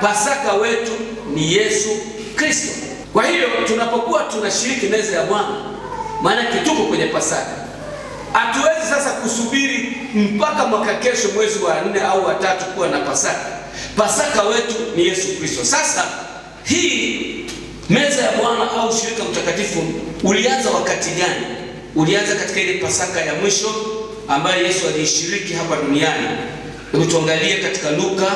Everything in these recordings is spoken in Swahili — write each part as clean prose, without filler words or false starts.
Pasaka wetu ni Yesu Kristo. Kwa hiyo tunapokuwa tunashiriki meza ya Bwana, maana tuko kwenye Pasaka. Hatuwezi sasa kusubiri mpaka mwaka kesho mwezi wa 4 au wa 3 kuwa na Pasaka. Pasaka wetu ni Yesu Kristo. Sasa hii meza ya Bwana au shirika mtakatifu ulianza wakati gani? Ulianza katika ile Pasaka ya mwisho ambayo Yesu alishiriki hapa duniani. Hebu tuangalie katika Luka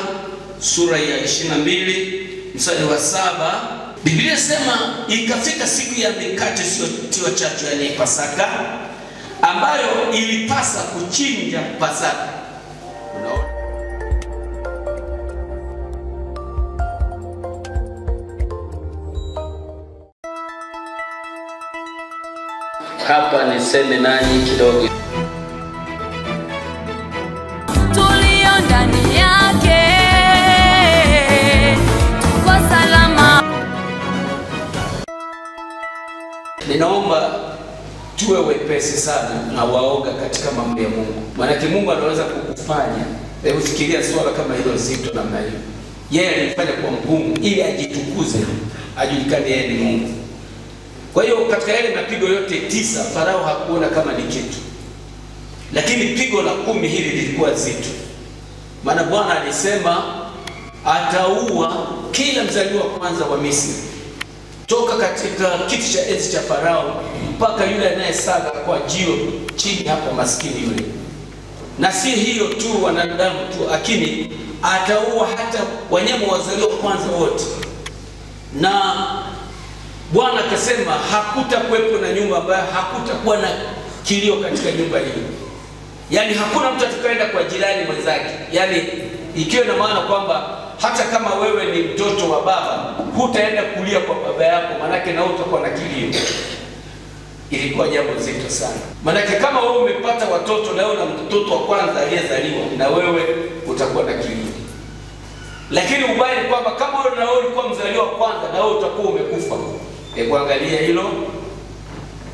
sura ya 22 mstari wa 7. Biblia sema ikafika siku ya mikate isiyotiwa chachu, yani Pasaka, ambayo ilipasa kuchinja Pasaka. Unaona? Hapa niseme nanyi kidogo. Tulio ndani yake kwa salama. Ninaomba tuwe wepesi sana na waoga katika mambo ya Mungu. Maana Mungu anaweza kukufanya. Hebu fikiria swala kama hilo zito namna hiyo. Yeye alifanya kwa mgumu ili ajitukuze, ajulikane yeye ni Mungu. Kwa hiyo katika yale mapigo yote 9 Farao hakuona kama ni kitu. Lakini pigo la 10 hili lilikuwa zito. Maana Bwana alisema ataua kila mzaliwa kwanza wa Misri. Toka katika kiti cha enzi cha Farao mpaka yule anayesaga kwa jio chini hapo maskini yule. Na si hiyo tu wanadamu tu, lakini ataua hata wanyama wazaliwa kwanza wote. Na Bwana akasema hakutakuwepo na nyumba ambayo hakutakuwa na kilio katika nyumba hiyo. Yaani hakuna mtu atakayeenda kwa jirani mwenzake. Yaani ikiwa na maana kwamba hata kama wewe ni mtoto wa baba, hutaenda kulia kwa baba yako, manake na utakuwa na kilio. Ilikuwa jambo zito sana. Manake kama wewe umepata watoto na wewe na mtoto wa kwanza aliyezaliwa, na wewe utakuwa na kilio. Lakini ubaya ni kwamba kama wewe na wewe ulikuwa mzaliwa wa kwanza, na wewe utakuwa umekufa. Hebu angalia hilo.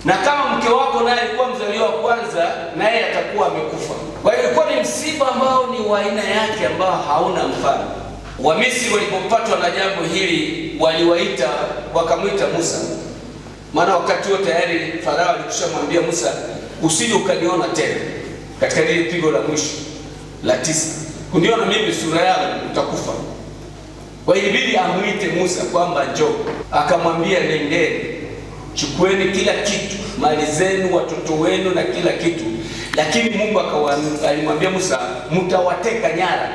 Na kama mke wako naye alikuwa mzaliwa wa kwanza, naye atakuwa amekufa. Kwa hiyo ilikuwa ni msiba ambao ni wa aina yake ambao hauna mfano. Wamisri walipopatwa na jambo hili waliwaita, wakamwita Musa. Maana wakati huo tayari Farao alikushamwambia Musa, usije ukaniona tena katika lile pigo la mwisho la 9. Kuniona mimi sura yangu utakufa. Kwa hiyo ilibidi amuite Musa kwamba njoo. Akamwambia nendeni, chukueni kila kitu, mali zenu, watoto wenu na kila kitu. Lakini Mungu alimwambia Musa, mtawateka nyara.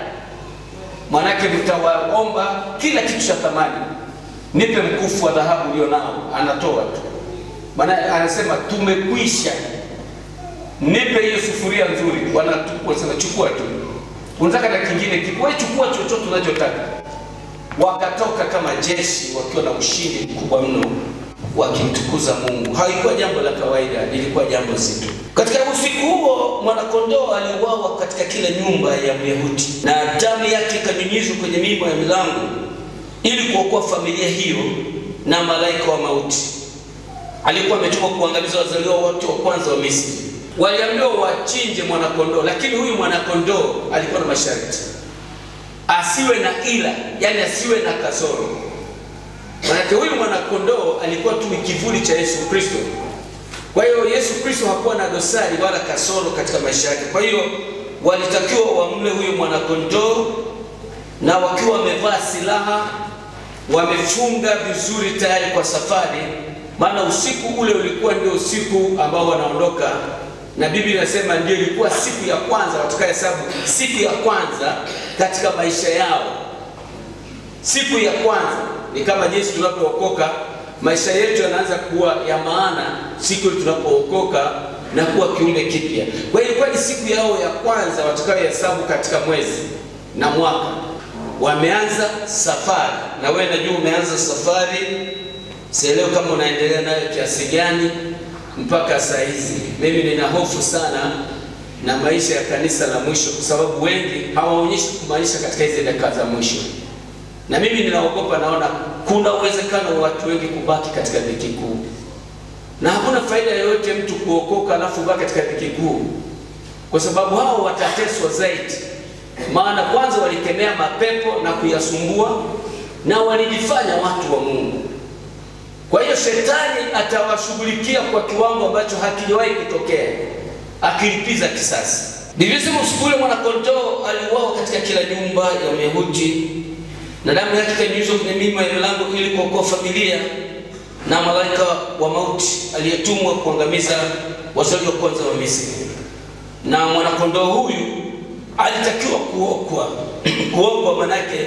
Manake mtawaomba kila kitu cha thamani. Nipe mkufu wa dhahabu ulio nao. Anatoa tu. Maana anasema tumekwisha. Nipe hiyo sufuria nzuri. Wanasema chukua tu. Unataka na kingine kipo, wewe chukua chochote unachotaka. Wakatoka kama jeshi wakiwa na ushindi mkubwa mno, wakimtukuza Mungu. Haikuwa jambo la kawaida, lilikuwa jambo zito. Katika usiku huo mwanakondoo aliuawa katika kila nyumba ya Myahudi, na damu yake ikanyunyizwa kwenye mimo ya milango ili kuokoa familia hiyo na malaika wa mauti. Alikuwa ametumwa kuangamiza wazaliwa wote wa kwanza wa Misri. Waliambiwa wachinje mwanakondoo, lakini huyu mwanakondoo alikuwa na masharti. Asiwe na ila, yani asiwe na kasoro. Maana huyu mwanakondoo alikuwa tu kivuli cha Yesu Kristo. Kwa hiyo Yesu Kristo hakuwa na dosari wala kasoro katika maisha yake. Kwa hiyo walitakiwa wamle huyu mwanakondoo, na wakiwa wamevaa silaha, wamefunga vizuri tayari kwa safari. Maana usiku ule ulikuwa ndio usiku ambao wanaondoka, na Biblia inasema ndio ilikuwa siku ya kwanza, watakayehesabu siku ya kwanza katika maisha yao. Siku ya kwanza ni kama jinsi tunapookoka, maisha yetu yanaanza kuwa ya maana siku tunapookoka na kuwa kiumbe kipya. Kwa hiyo ilikuwa ni siku yao ya kwanza watakayohesabu katika mwezi na mwaka. Wameanza safari, na wewe najua umeanza safari. Sielewi kama unaendelea nayo kiasi gani mpaka saa hizi. Mimi nina hofu sana na maisha ya kanisa la mwisho, kwa sababu wengi hawaonyeshi kumaanisha katika hizo dakika za mwisho. Na mimi ninaogopa, naona kuna uwezekano watu wengi kubaki katika dhiki kuu. Na hakuna faida yoyote mtu kuokoka alafu baki katika dhiki kuu, kwa sababu hao watateswa zaidi. Maana kwanza walikemea mapepo na kuyasumbua, na walijifanya watu wa Mungu. Kwa hiyo shetani atawashughulikia kwa kiwango ambacho hakijawahi kutokea, akilipiza kisasi. Nilisema usiku ule mwana-kondoo aliuawa katika kila nyumba ya Wayahudi, na damu yake ikanyunyizwa kwenye mima ya milango ili kuokoa familia na malaika wa mauti aliyetumwa kuangamiza wazaliwa wa kwanza wa Misri. Na mwana-kondoo huyu alitakiwa kuokwa. Kuokwa manake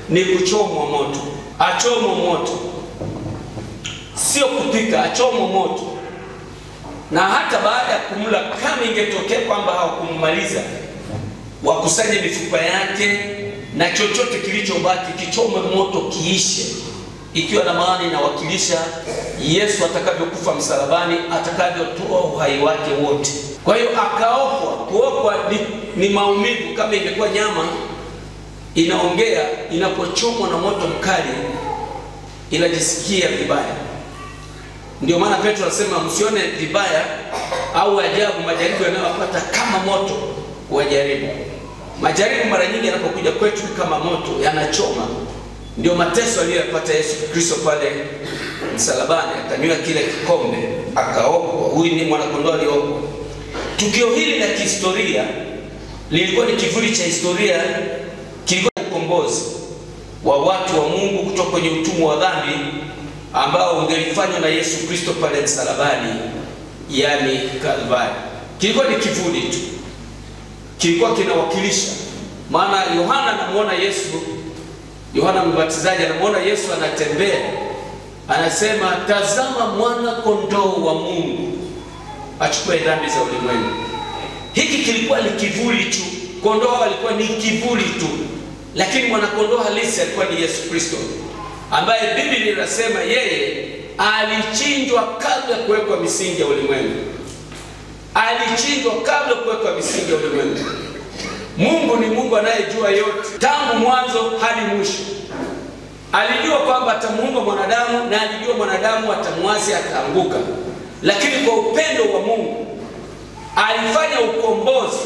ni kuchomwa moto. Achomwa moto, sio kupika, achomwa moto. Na hata baada ya kumla, kama ingetokea kwamba hawakummaliza, wakusanye mifupa yake na chochote kilichobaki kichome moto kiishe, ikiwa na maana inawakilisha Yesu atakavyokufa msalabani, atakavyotoa uhai wake wote. Kwa hiyo akaokwa. Kuokwa ni maumivu. Kama ingekuwa nyama inaongea, inapochomwa na moto mkali inajisikia vibaya. Ndio maana Petro anasema msione vibaya au ajabu majaribu yanayowapata kama moto wajaribu. Majaribu mara nyingi yanapokuja kwetu kama moto, yanachoma. Ndio mateso aliyopata Yesu Kristo pale msalabani, akanywa kile kikombe, akaokwa. Huyu ni mwana-kondoo aliyeokwa. Tukio hili la kihistoria lilikuwa ni kivuli cha historia, kilikuwa ukombozi wa watu wa Mungu kutoka kwenye utumwa wa dhambi ambao ungelifanywa na Yesu Kristo pale msalabani, yani Kalvari. Kilikuwa ni kivuli tu, kilikuwa kinawakilisha. Maana Yohana anamuona Yesu, Yohana Mbatizaji anamuona Yesu anatembea, anasema tazama mwana-kondoo wa Mungu achukue dhambi za ulimwengu. Hiki kilikuwa ni kivuli tu. Kondoo alikuwa ni kivuli tu, lakini mwana-kondoo halisi alikuwa ni Yesu Kristo, ambaye Biblia inasema yeye alichinjwa kabla ya kuwekwa misingi ya ulimwengu. Alichinjwa kabla ya kuwekwa misingi ya ulimwengu. Mungu ni Mungu anayejua yote tangu mwanzo hadi mwisho. Alijua kwamba atamuumba mwanadamu, na alijua mwanadamu atamwasi, ataanguka. Lakini kwa upendo wa Mungu alifanya ukombozi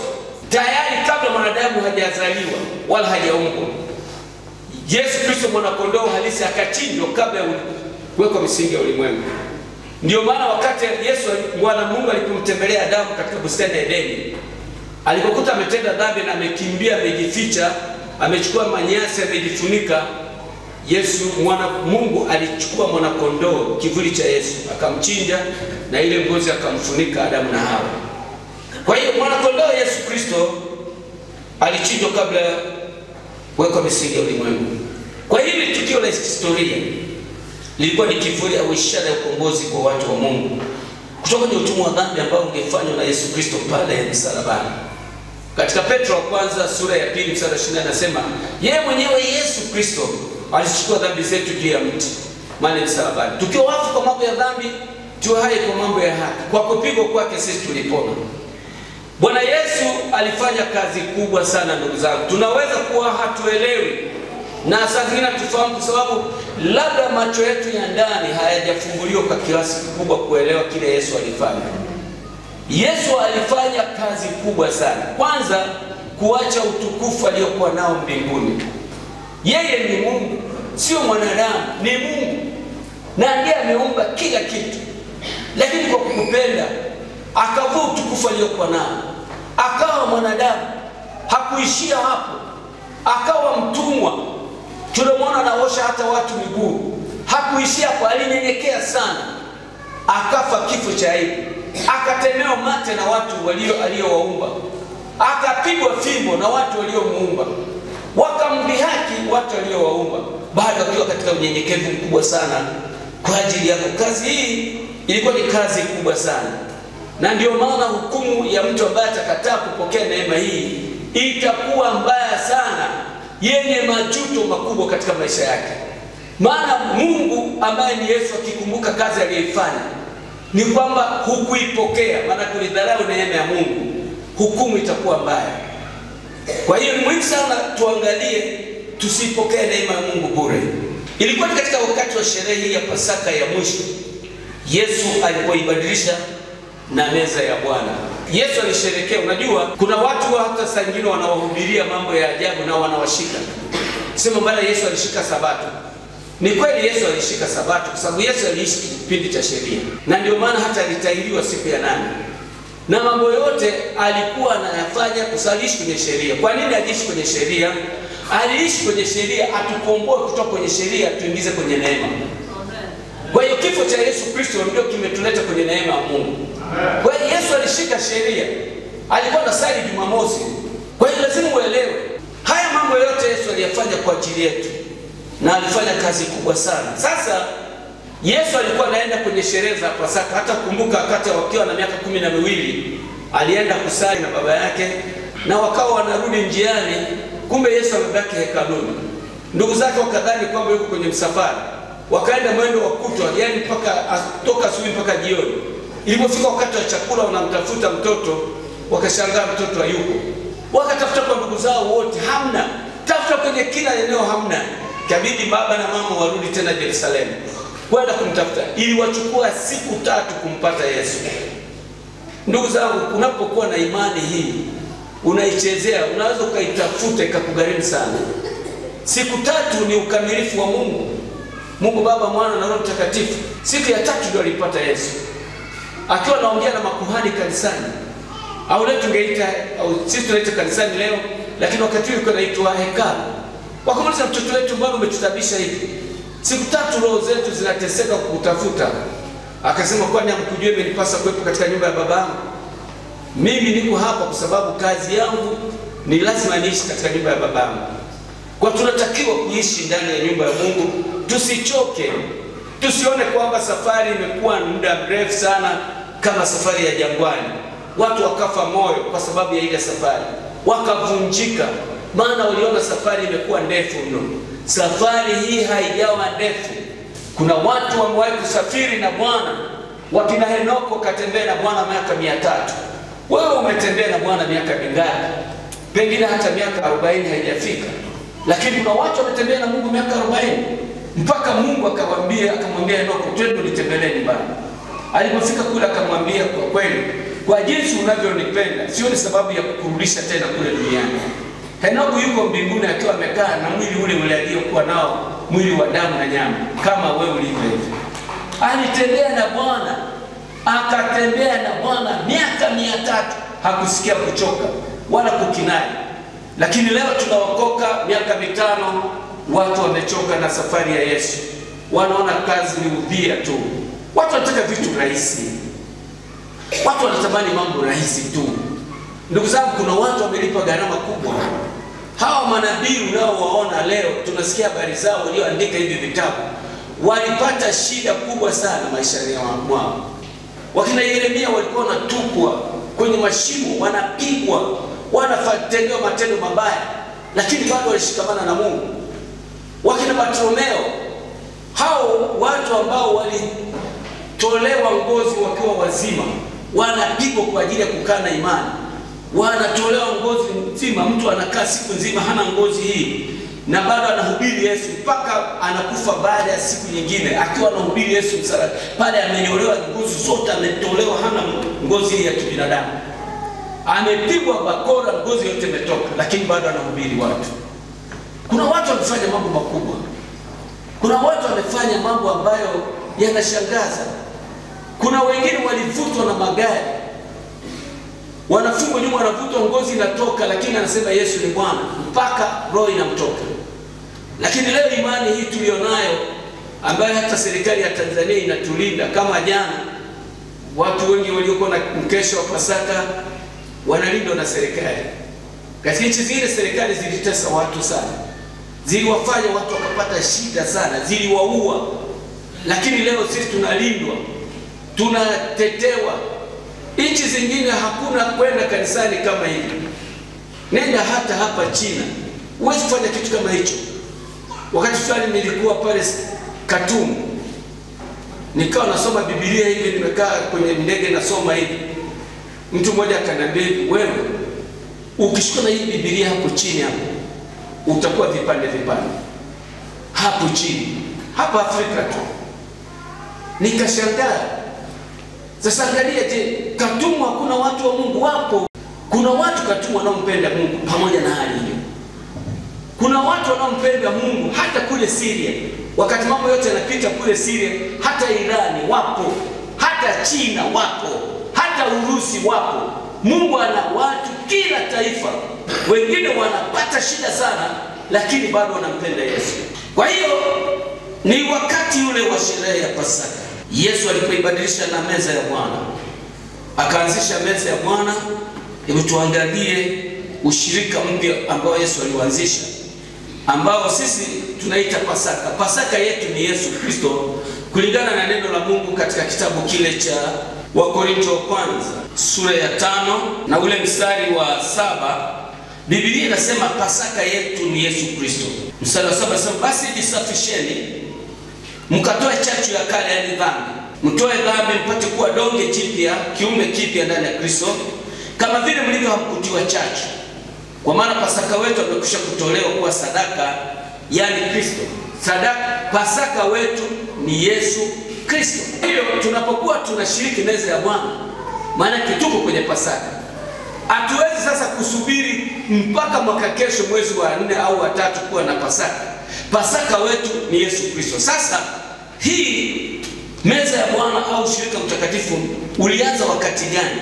tayari kabla mwanadamu hajazaliwa wala hajaumbwa. Yesu Kristo mwana-kondoo halisi akachinjwa kabla ya kuwekwa misingi ya ulimwengu. Ndio maana wakati Yesu Bwana Mungu alipomtembelea Adamu katika bustani ya Edeni, alipokuta ametenda dhambi na amekimbia, amejificha, amechukua manyasi, amejifunika, Yesu mwana Mungu alichukua mwana-kondoo, kivuli cha Yesu, akamchinja na ile ngozi akamfunika Adamu na Hawa. Kwa hiyo mwana-kondoo Yesu Kristo alichinjwa kabla ya kuwekwa misingi ya ulimwengu. Kwa hili tukio la historia lilikuwa ni kivuli au ishara ya ukombozi kwa watu wa Mungu kutoka kwenye utumwa wa dhambi ambao ungefanywa na Yesu Kristo pale msalabani. Katika Petro wa kwanza sura ya 2 mstari 20 anasema yeye mwenyewe Yesu Kristo alichukua dhambi zetu juu ya mti pale msalabani. Tukiwa wafu kwa mambo ya dhambi, tuwe hai kwa mambo ya haki. Kwa kupigwa kwake sisi tulipona. Bwana Yesu alifanya kazi kubwa sana ndugu zangu. Tunaweza kuwa hatuelewi na saa zingine tufahamu kwa sababu labda macho yetu ya ndani hayajafunguliwa kwa kiasi kikubwa kuelewa kile Yesu alifanya. Yesu alifanya kazi kubwa sana. Kwanza, kuacha utukufu aliokuwa nao mbinguni. Yeye ni Mungu, sio mwanadamu, ni Mungu. Na ndiye ameumba kila kitu. Lakini kwa kukupenda akavua utukufu aliokuwa nao, akawa mwanadamu. Hakuishia hapo, akawa mtumwa. Tunamwona anaosha hata watu miguu. Hakuishia hapo, alinyenyekea sana, akafa kifo cha aibu. Akatemewa mate na watu aliowaumba. Akapigwa fimbo na watu waliomuumba. Wakamdhihaki watu waliowaumba, bado akiwa katika unyenyekevu mkubwa sana kwa ajili yako. Kazi hii ilikuwa ni kazi kubwa sana. Na ndio maana hukumu ya mtu ambaye atakataa kupokea neema hii itakuwa mbaya sana, yenye majuto makubwa katika maisha yake. Maana Mungu ambaye ni Yesu akikumbuka kazi aliyoifanya ni kwamba hukuipokea, maana kulidharau neema ya Mungu, hukumu itakuwa mbaya. Kwa hiyo ni muhimu sana tuangalie tusipokee neema ya Mungu bure. Ilikuwa ni katika wakati wa sherehe ya Pasaka ya mwisho, Yesu alipoibadilisha na meza ya Bwana. Yesu alisherehekea. Unajua kuna watu hata saa nyingine wanawahubiria mambo ya ajabu na wanawashika. Sema bali Yesu alishika Sabato. Ni kweli Yesu alishika Sabato kwa sababu Yesu aliishi kipindi cha sheria, na ndio maana hata alitahiriwa siku ya 8. Na mambo yote alikuwa anayafanya kusalishi kwenye sheria. Kwa nini aliishi kwenye sheria? Aliishi kwenye sheria atukomboe kutoka kwenye sheria tuingize kwenye neema. Kwa hiyo kifo cha Yesu Kristo ndio kimetuleta kwenye neema ya Mungu. Kwa hiyo Yesu alishika sheria. Alikuwa anasali Jumamosi. Kwa hiyo lazima uelewe haya mambo yote Yesu aliyafanya kwa ajili yetu, na alifanya kazi kubwa sana. Sasa Yesu alikuwa anaenda kwenye sherehe za Pasaka. Hata kumbuka wakati wakiwa na miaka 12 alienda kusali na baba yake, na wakawa wanarudi njiani, kumbe Yesu amebaki hekaluni. Ndugu zake wakadhani kwamba yuko kwenye msafara, wakaenda mwendo wa kutwa, yani mpaka toka asubuhi mpaka jioni. Ilipofika wakati wa chakula wanamtafuta mtoto, wakashangaa mtoto hayupo. Wakatafuta kwa ndugu zao wote, hamna. Tafuta kwenye kila eneo, hamna. Kabidi baba na mama warudi tena Yerusalemu kwenda kumtafuta. Ili wachukua siku 3 kumpata Yesu. Ndugu zangu, unapokuwa na imani hii unaichezea, unaweza ukaitafuta ikakugharimu sana. Siku 3 ni ukamilifu wa Mungu. Mungu Baba, Mwana na Roho Mtakatifu. Siku ya 3 ndio alipata Yesu. Akiwa anaongea na makuhani kanisani. Au leo tungeita, au sisi tunaita kanisani leo, lakini wakati huo kunaitwa hekalu. Wakamuuliza, mtoto wetu mbona umetutabisha hivi? Siku 3 roho zetu zinateseka kukutafuta. Akasema, kwani hamkujua imenipasa kuwepo katika nyumba ya babangu? Mimi niko hapa kwa sababu kazi yangu ni lazima niishi katika nyumba ya babangu. Kwa tunatakiwa kuishi ndani ya nyumba ya Mungu, tusichoke. Tusione kwamba safari imekuwa muda mrefu sana kama safari ya jangwani. Watu wakafa moyo kwa sababu ya ile safari. Wakavunjika maana waliona safari imekuwa ndefu mno. Safari hii haijawa ndefu. Kuna watu wamewahi kusafiri na Bwana. Wakina Henoko katembea na Bwana miaka 300. Wewe umetembea na Bwana miaka mingapi? Pengine hata miaka 40 haijafika. Lakini kuna watu wametembea na Mungu miaka 40. Mpaka Mungu akamwambia Henoko, twende nitembelee nyumbani. Alipofika kule akamwambia, kwa kweli, kwa jinsi unavyonipenda, sioni sababu ya kukurudisha tena kule duniani. Henoko yuko mbinguni akiwa amekaa na mwili ule aliokuwa nao, mwili wa damu na nyama, kama wewe ulivyo hivi. Alitembea na Bwana, akatembea na Bwana miaka 300, hakusikia kuchoka wala kukinai. Lakini leo tunaokoka miaka 5, watu wamechoka na safari ya Yesu. Wanaona kazi ni udhia tu. Watu wanataka vitu rahisi. Watu wanatamani mambo rahisi tu. Ndugu zangu, kuna watu wamelipa gharama kubwa. Hawa manabii unaowaona leo, tunasikia habari zao, walioandika hivi vitabu, walipata shida kubwa sana maishani mwao. Wakina Yeremia walikuwa wanatupwa kwenye mashimo, wanapigwa, wanatendewa matendo mabaya, lakini bado walishikamana na Mungu. Wakina Bartolomeo, hao watu ambao walitolewa ngozi wakiwa wazima, wanapigwa kwa ajili ya kukaa na imani. Wanatolewa ngozi nzima, mtu anakaa siku nzima hana ngozi hii, na bado anahubiri Yesu mpaka anakufa baada ya siku nyingine akiwa anahubiri Yesu msalaba. Pale amenyolewa ngozi zote, ametolewa, hana ngozi hii ya kibinadamu. Amepigwa bakora, ngozi yote imetoka, lakini bado anahubiri watu. Kuna watu wamefanya mambo makubwa. Kuna watu wamefanya mambo ambayo yanashangaza. Kuna wengine walivutwa na magari, wanafungwa nyuma, wanavutwa, ngozi inatoka, lakini anasema Yesu ni Bwana mpaka roho inamtoka. Lakini leo imani hii tulionayo, ambayo hata serikali ya Tanzania inatulinda, kama jana watu wengi waliokuwa na mkesho wa Pasaka wanalindwa na serikali. Katika nchi zile serikali zilitesa watu sana, ziliwafanya watu wakapata shida sana, ziliwaua. Lakini leo sisi tunalindwa, tunatetewa. Nchi zingine hakuna kwenda kanisani kama hivi. Nenda hata hapa China, huwezi kufanya kitu kama hicho. Wakati fulani nilikuwa pale Khartoum, nikawa nasoma Biblia hivi, nimekaa kwenye ndege nasoma hivi. Mtu mmoja akaniambia, wewe ukishika na hii Biblia hapo chini hapo, utakuwa vipande vipande hapo chini, hapa Afrika tu. Nikashangaa. Sasa angalia, je, Khartoum hakuna watu wa Mungu? Wapo. Kuna watu Khartoum wanaompenda Mungu pamoja na hali hiyo. Kuna watu wanaompenda Mungu hata kule Syria. Wakati mambo yote yanapita kule Syria, hata Irani wapo, hata China wapo, hata Urusi wapo. Mungu ana watu kila taifa. Wengine wanapata shida sana, lakini bado wanampenda Yesu. Kwa hiyo ni wakati ule wa sherehe ya Pasaka, Yesu alipoibadilisha na meza ya Bwana, akaanzisha meza ya Bwana. Hebu tuangalie ushirika mpya ambao Yesu aliuanzisha, ambao sisi tunaita Pasaka. Pasaka yetu ni Yesu Kristo, kulingana na neno la Mungu katika kitabu kile cha Wakorintho wa kwanza sura ya 5 na ule mstari wa 7. Biblia inasema Pasaka yetu ni Yesu Kristo. Mstari wa 7 inasema, basi jisafisheni mkatoe chachu ya kale, yani dhambi, mtoe dhambi mpate kuwa donge jipya, kiume kipya ndani ya Kristo, kama vile mlivyo hamkutiwa chachu. Kwa maana Pasaka wetu amekwisha kutolewa kuwa sadaka, yani Kristo. Sadaka, Pasaka wetu ni Yesu Kristo. Hiyo tunapokuwa tunashiriki meza ya Bwana, maana tuko kwenye Pasaka. Hatuwezi sasa kusubiri mpaka mwaka kesho mwezi wa 4 au wa 3 kuwa na Pasaka. Pasaka wetu ni Yesu Kristo. Sasa hii meza ya Bwana au ushirika mtakatifu ulianza wakati gani?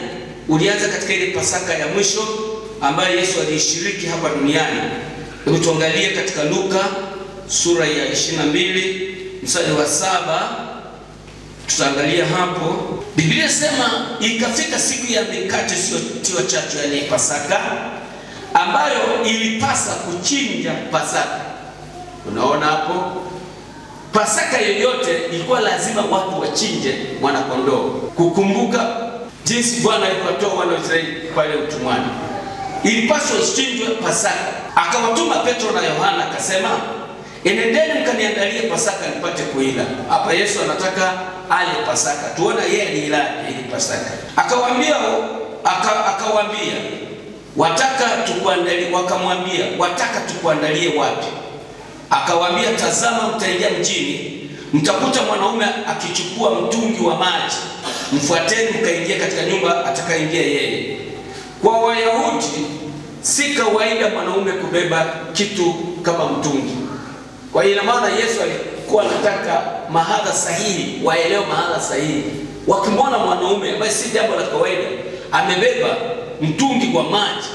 Ulianza katika ile Pasaka ya mwisho ambayo Yesu alishiriki hapa duniani. Hebu tuangalie katika Luka sura ya 22 mstari wa 7. Tutaangalia hapo. Biblia sema, ikafika siku ya mikate isiyotiwa chachu, yani Pasaka, ambayo ilipasa kuchinja Pasaka. Unaona hapo? Pasaka yoyote ilikuwa lazima watu wachinje mwana kondoo, kukumbuka jinsi Bwana alipowatoa wana wa Israeli pale utumwani. Ilipaswa chinjwe Pasaka. Akawatuma Petro na Yohana akasema, enendeni mkaniandalie Pasaka nipate kuila. Hapa Yesu anataka ale Pasaka. Tuona yeye ni ila ile Pasaka. Akawaambia, wataka tukuandalie? Wakamwambia, wataka tukuandalie wapi? Akawaambia, tazama, mtaingia mjini, mtakuta mwanaume akichukua mtungi wa maji, mfuateni mkaingia katika nyumba atakayeingia yeye. Kwa Wayahudi si kawaida mwanaume kubeba kitu kama mtungi. Kwa hiyo ina maana Yesu alikuwa anataka mahala sahihi, waelewe mahala sahihi. Wakimwona mwanaume ambaye si jambo la kawaida amebeba mtungi wa maji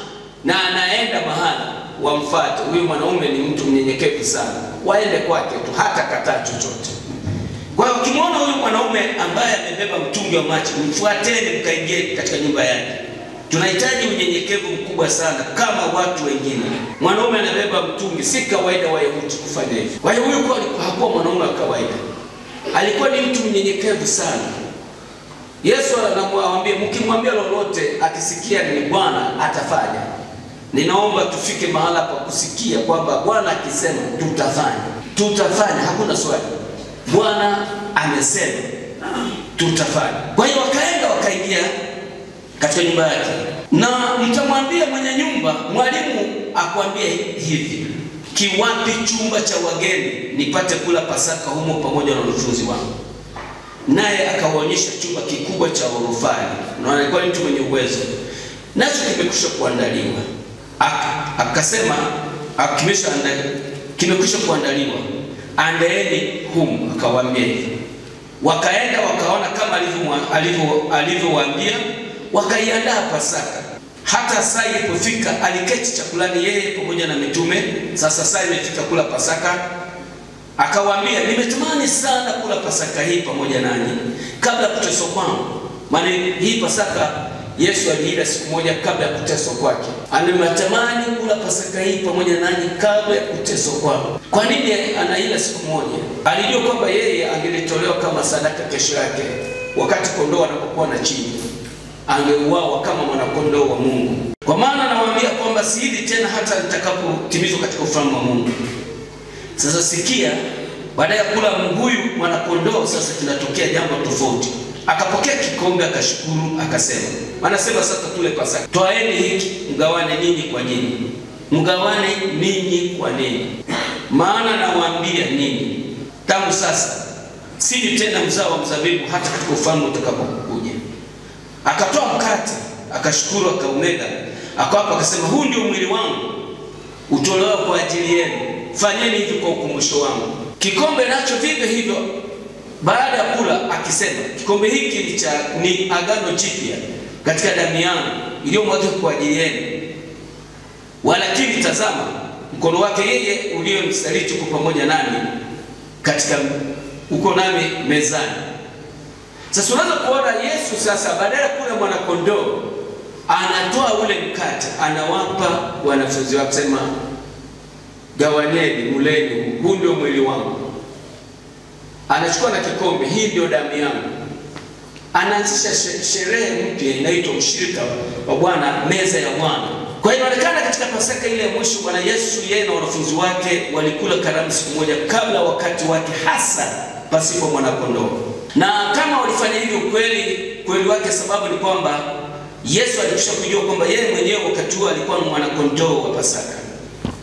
na anaenda mahala, wamfuate. Huyu mwanaume ni mtu mnyenyekevu sana, waende kwake tu, hata kataa chochote. Kwa hiyo ukimwona huyu mwanaume ambaye amebeba mtungi wa maji, mfuateni mkaingie katika nyumba yake. Tunahitaji unyenyekevu mkubwa sana kama watu wengine. Mwanaume anabeba mtungi, si kawaida Wayahudi kufanya hivyo. Kwa hiyo huyu hakuwa mwanaume wa kawaida, alikuwa ni mtu mnyenyekevu sana. Yesu anamwambia, mkimwambia lolote akisikia ni Bwana atafanya. Ninaomba tufike mahala pa kusikia kwamba Bwana akisema tutafanya, hakuna swali. Bwana amesema tutafanya. Kwa hiyo wakaingia katika nyumba yake. Na mtamwambia mwenye nyumba, mwalimu akwambie hivi, kiwapi chumba cha wageni nipate kula Pasaka humo pamoja na wanafunzi wangu? Naye akawaonyesha chumba kikubwa cha orofani, na alikuwa mtu mwenye uwezo, nacho kimekwisha kuandaliwa. Akasema, kimekwisha kuandaliwa, andaeni humo. Akawaambia hivi. Wakaenda wakaona kama alivyowaambia, wakaiandaa Pasaka. Hata saa ilipofika, aliketi chakulani yeye pamoja na mitume. Sasa saa imefika kula Pasaka. Akawaambia, nimetamani sana kula Pasaka hii pamoja nanyi kabla ya kuteswa kwangu. Maana hii Pasaka Yesu aliila siku moja kabla ya kuteswa kwake. Anatamani kula Pasaka hii pamoja nanyi kabla ya kuteswa kwangu. Kwa nini anaila siku moja? Alijua kwamba yeye angelitolewa kama sadaka kesho yake, wakati kondoo anapokuwa na chini, angeuawa kama mwanakondoo wa Mungu. Kwa maana nawaambia kwamba siidi tena hata nitakapotimizwa katika ufalme wa Mungu. Sasa sikia, baada ya kula huyu mwanakondoo, sasa kinatokea jambo tofauti. Akapokea kikombe, akashukuru, akasema, anasema sasa tule Pasaka. Toaeni hiki mgawane ninyi kwa ninyi. Mgawane ninyi kwa ninyi. Maana nawaambia ninyi, tangu sasa siji tena mzao wa mzabibu hata katika ufalme utakapokuja. Akatoa mkate, akashukuru, akaumega, akawapa, akasema, huu ndio mwili wangu utolewa kwa ajili yenu, fanyeni hivi kwa ukumbusho wangu. Kikombe nacho vivyo hivyo baada ya kula, akisema, kikombe hiki ni agano jipya katika damu yangu iliyomwagika kwa ajili yenu. Walakini tazama, mkono wake yeye uliyemsaliti uko pamoja nami uko nami mezani. Sasa unaweza kuona Yesu sasa badala ya kula mwana kondoo anatoa ule mkate, anawapa wanafunzi wake, sema, gawanyeni, muleni, huu ndio mwili wangu. Anachukua na kikombe, hii ndio damu yangu. Anaanzisha sherehe mpya inaitwa ushirika wa Bwana, meza ya Bwana. Kwa hiyo inaonekana katika Pasaka ile ya mwisho Bwana Yesu yeye na wanafunzi wake walikula karamu siku moja kabla wakati wake hasa pasipo mwana kondoo. Na kama walifanya hivyo kweli wake, sababu ni kwamba Yesu alikwisha kujua kwamba yeye mwenyewe wakati huo alikuwa mwana kondoo wa Pasaka,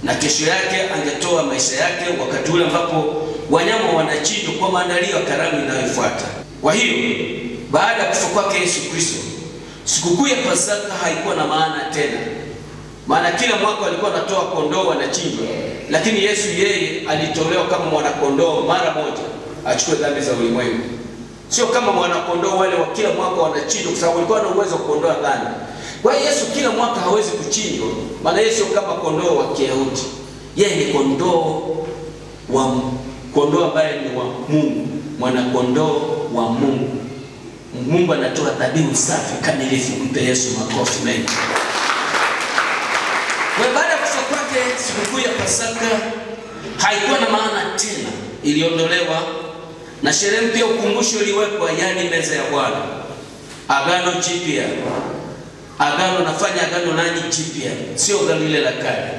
na kesho yake angetoa maisha yake wakati ule ambapo wanyama wanachinjwa kwa maandalio ya karamu inayofuata. Kwa hiyo baada ya kufa kwake Yesu Kristo, sikukuu ya Pasaka haikuwa na maana tena. Maana kila mwaka walikuwa wanatoa kondoo wanachinjwa, lakini Yesu yeye alitolewa kama mwana kondoo mara moja achukue dhambi za ulimwengu. Sio kama mwana kondoo wale wa kila mwaka wanachinjwa kwa sababu walikuwa na uwezo wa kuondoa dhambi. Kwa hiyo Yesu kila mwaka hawezi kuchinjwa, maana Yesu sio kama kondoo wa Kiyahudi. Yeye ni kondoo ambaye ni wa Mungu, mwana kondoo wa Mungu. Mungu anatoa dhabihu safi kamilifu. Mpe Yesu makofi mengi. Kwa baada ya kufa kwake, sikukuu ya Pasaka haikuwa na maana tena, iliondolewa na sherehe mpya ukumbusho iliwekwa, yani meza ya Bwana, agano jipya. Agano, nafanya agano nanyi jipya, sio agano lile la kale.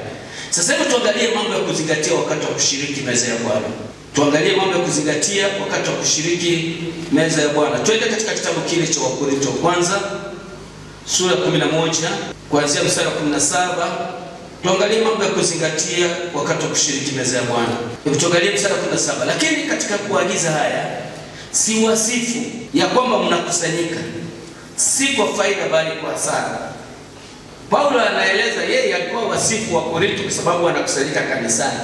Sasa hebu tuangalie mambo ya kuzingatia wakati wa kushiriki meza ya Bwana. Tuangalie mambo ya kuzingatia wakati wa kushiriki meza ya Bwana. Twende katika kitabu kile cha Wakorintho kwanza sura 11 kuanzia mstari wa 17. Tuangalie mambo ya kuzingatia wakati wa kushiriki meza ya Bwana. Tuangalie mstari wa 17. Lakini katika kuagiza haya si wasifu ya kwamba mnakusanyika, si kwa faida bali kwa hasara. Paulo anaeleza yeye alikuwa wasifu wa Korintho kwa sababu wanakusanyika kanisani.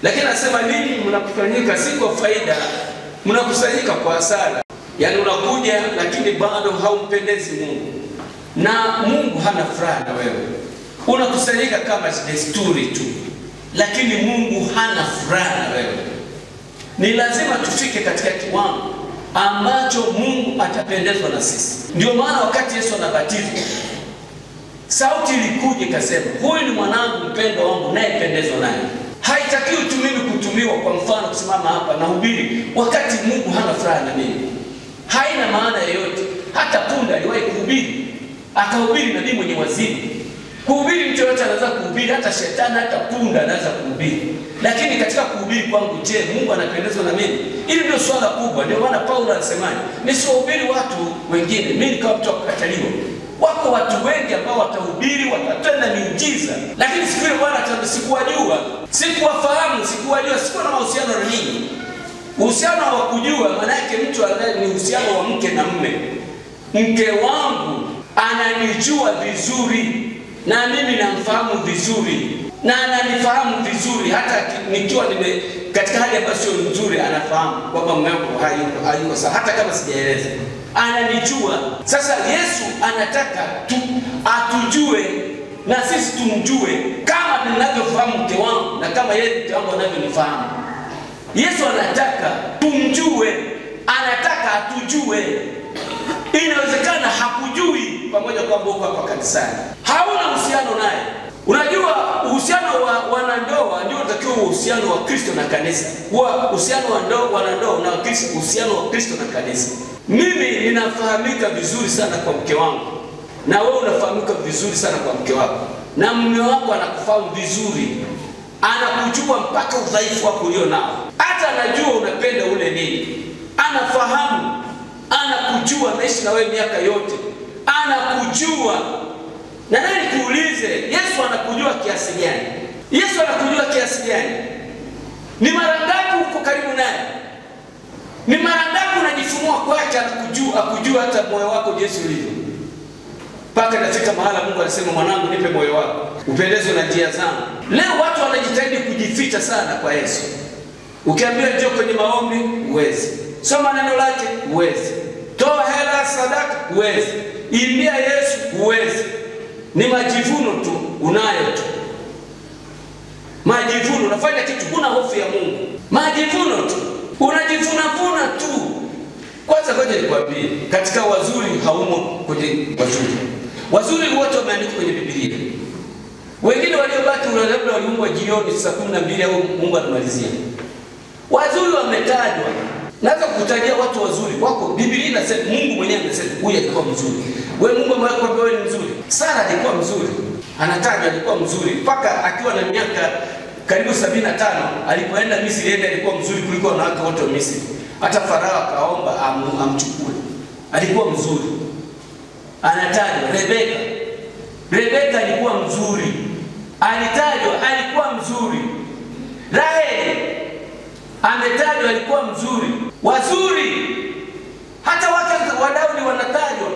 Lakini anasema nini? Mnakusanyika si kwa faida, mnakusanyika kwa hasara. Yaani unakuja lakini bado haumpendezi Mungu, na Mungu hana furaha na wewe. Unakusanyika kama desturi tu, lakini Mungu hana furaha na wewe. Ni lazima tufike katika kiwango ambacho Mungu atapendezwa na sisi. Ndio maana wakati Yesu anabatizwa, sauti ilikuja ikasema, huyu ni mwanangu mpendwa wangu nayependezwa naye. Haitakiwi tu mimi kutumiwa kwa mfano kusimama hapa na hubiri wakati Mungu hana furaha na mimi. Haina maana yoyote. Hata punda aliwahi kuhubiri, akahubiri nabii mwenye wazimu. Kuhubiri mtu yote anaweza kuhubiri, hata shetani, hata punda anaweza kuhubiri. Lakini katika kuhubiri kwangu, je, Mungu anapendezwa na mimi? Hili ndio swala kubwa. Ndio maana Paulo anasema, nisiwahubiri watu wengine, mimi kama mtu akukataliwa. Wako watu wengi ambao watahubiri, watatenda miujiza, lakini siku ile Bwana sikuwajua, sikuwafahamu, sikuwa na mahusiano na ninyi. Uhusiano wa kujua maana yake mtu ni uhusiano wa mke na mume. Mke wangu ananijua vizuri na mimi namfahamu vizuri, na ananifahamu vizuri, hata nikiwa katika hali ambayo sio nzuri anafahamu kwamba mume wangu hayuko sawa, hata kama sijaeleza. Ananijua. Sasa Yesu anataka atujue na sisi tumjue kama ninavyofahamu mke wangu na kama yeye mke wangu anavyonifahamu. Yesu anataka tumjue, anataka atujue. Inawezekana hakujui pamoja kwamba uko hapa kanisani, hauna uhusiano naye. Unajua uhusiano wa wanandoa ndio unatakiwa uhusiano wa Kristo na kanisa. Uhusiano wa wanandoa na Kristo, uhusiano wa Kristo na kanisa. Mimi ninafahamika vizuri sana kwa mke wangu, na wewe unafahamika vizuri sana kwa mke wako, na mume wako anakufahamu vizuri, anakujua mpaka udhaifu wako ulio nao. Hata anajua unapenda ule nini, anafahamu, anakujua, ameishi na wewe miaka yote, anakujua. Na nani kuulize, Yesu anakujua kiasi gani? Yesu anakujua kiasi gani? Ni mara ngapi uko karibu naye? Ni mara ngapi unajifunua kwake akujua hata moyo wako jinsi ulivyo? Paka nafika mahala Mungu anasema, mwanangu nipe moyo wako, upendezwe na njia zangu. Leo watu wanajitahidi kujificha sana kwa Yesu. Ukiambia njoo kwenye maombi, uwezi. Soma neno lake, uwezi. Toa hela sadaka, uwezi. Imbia Yesu, uwezi. Ni majivuno tu, unayo tu. Majivuno, unafanya kitu kuna hofu ya Mungu. Majivuno tu. Unajivuna tu. Kwanza ngoja nikwambie, katika wazuri haumo kwenye wazuri. Wazuri wote wameandikwa kwenye Biblia. Wengine waliobaki labda waliumbwa jioni saa 12 au Mungu anamalizia. Wazuri wametajwa. Naweza kukutajia watu wazuri wako. Biblia inasema, Mungu mwenyewe anasema huyu alikuwa mzuri. Wewe Mungu amekwambia wewe ni mzuri. Sara alikuwa mzuri. Anatajwa alikuwa mzuri mpaka akiwa na miaka karibu 75 alipoenda Misri, yeye alikuwa mzuri kuliko wanawake wote wa Misri. Hata Farao akaomba amchukue. Alikuwa mzuri. Anatajwa Rebeka alikuwa mzuri. Alitajwa alikuwa mzuri. Raheli ametajwa alikuwa mzuri. Wazuri hata wake wa Daudi wanatajwa.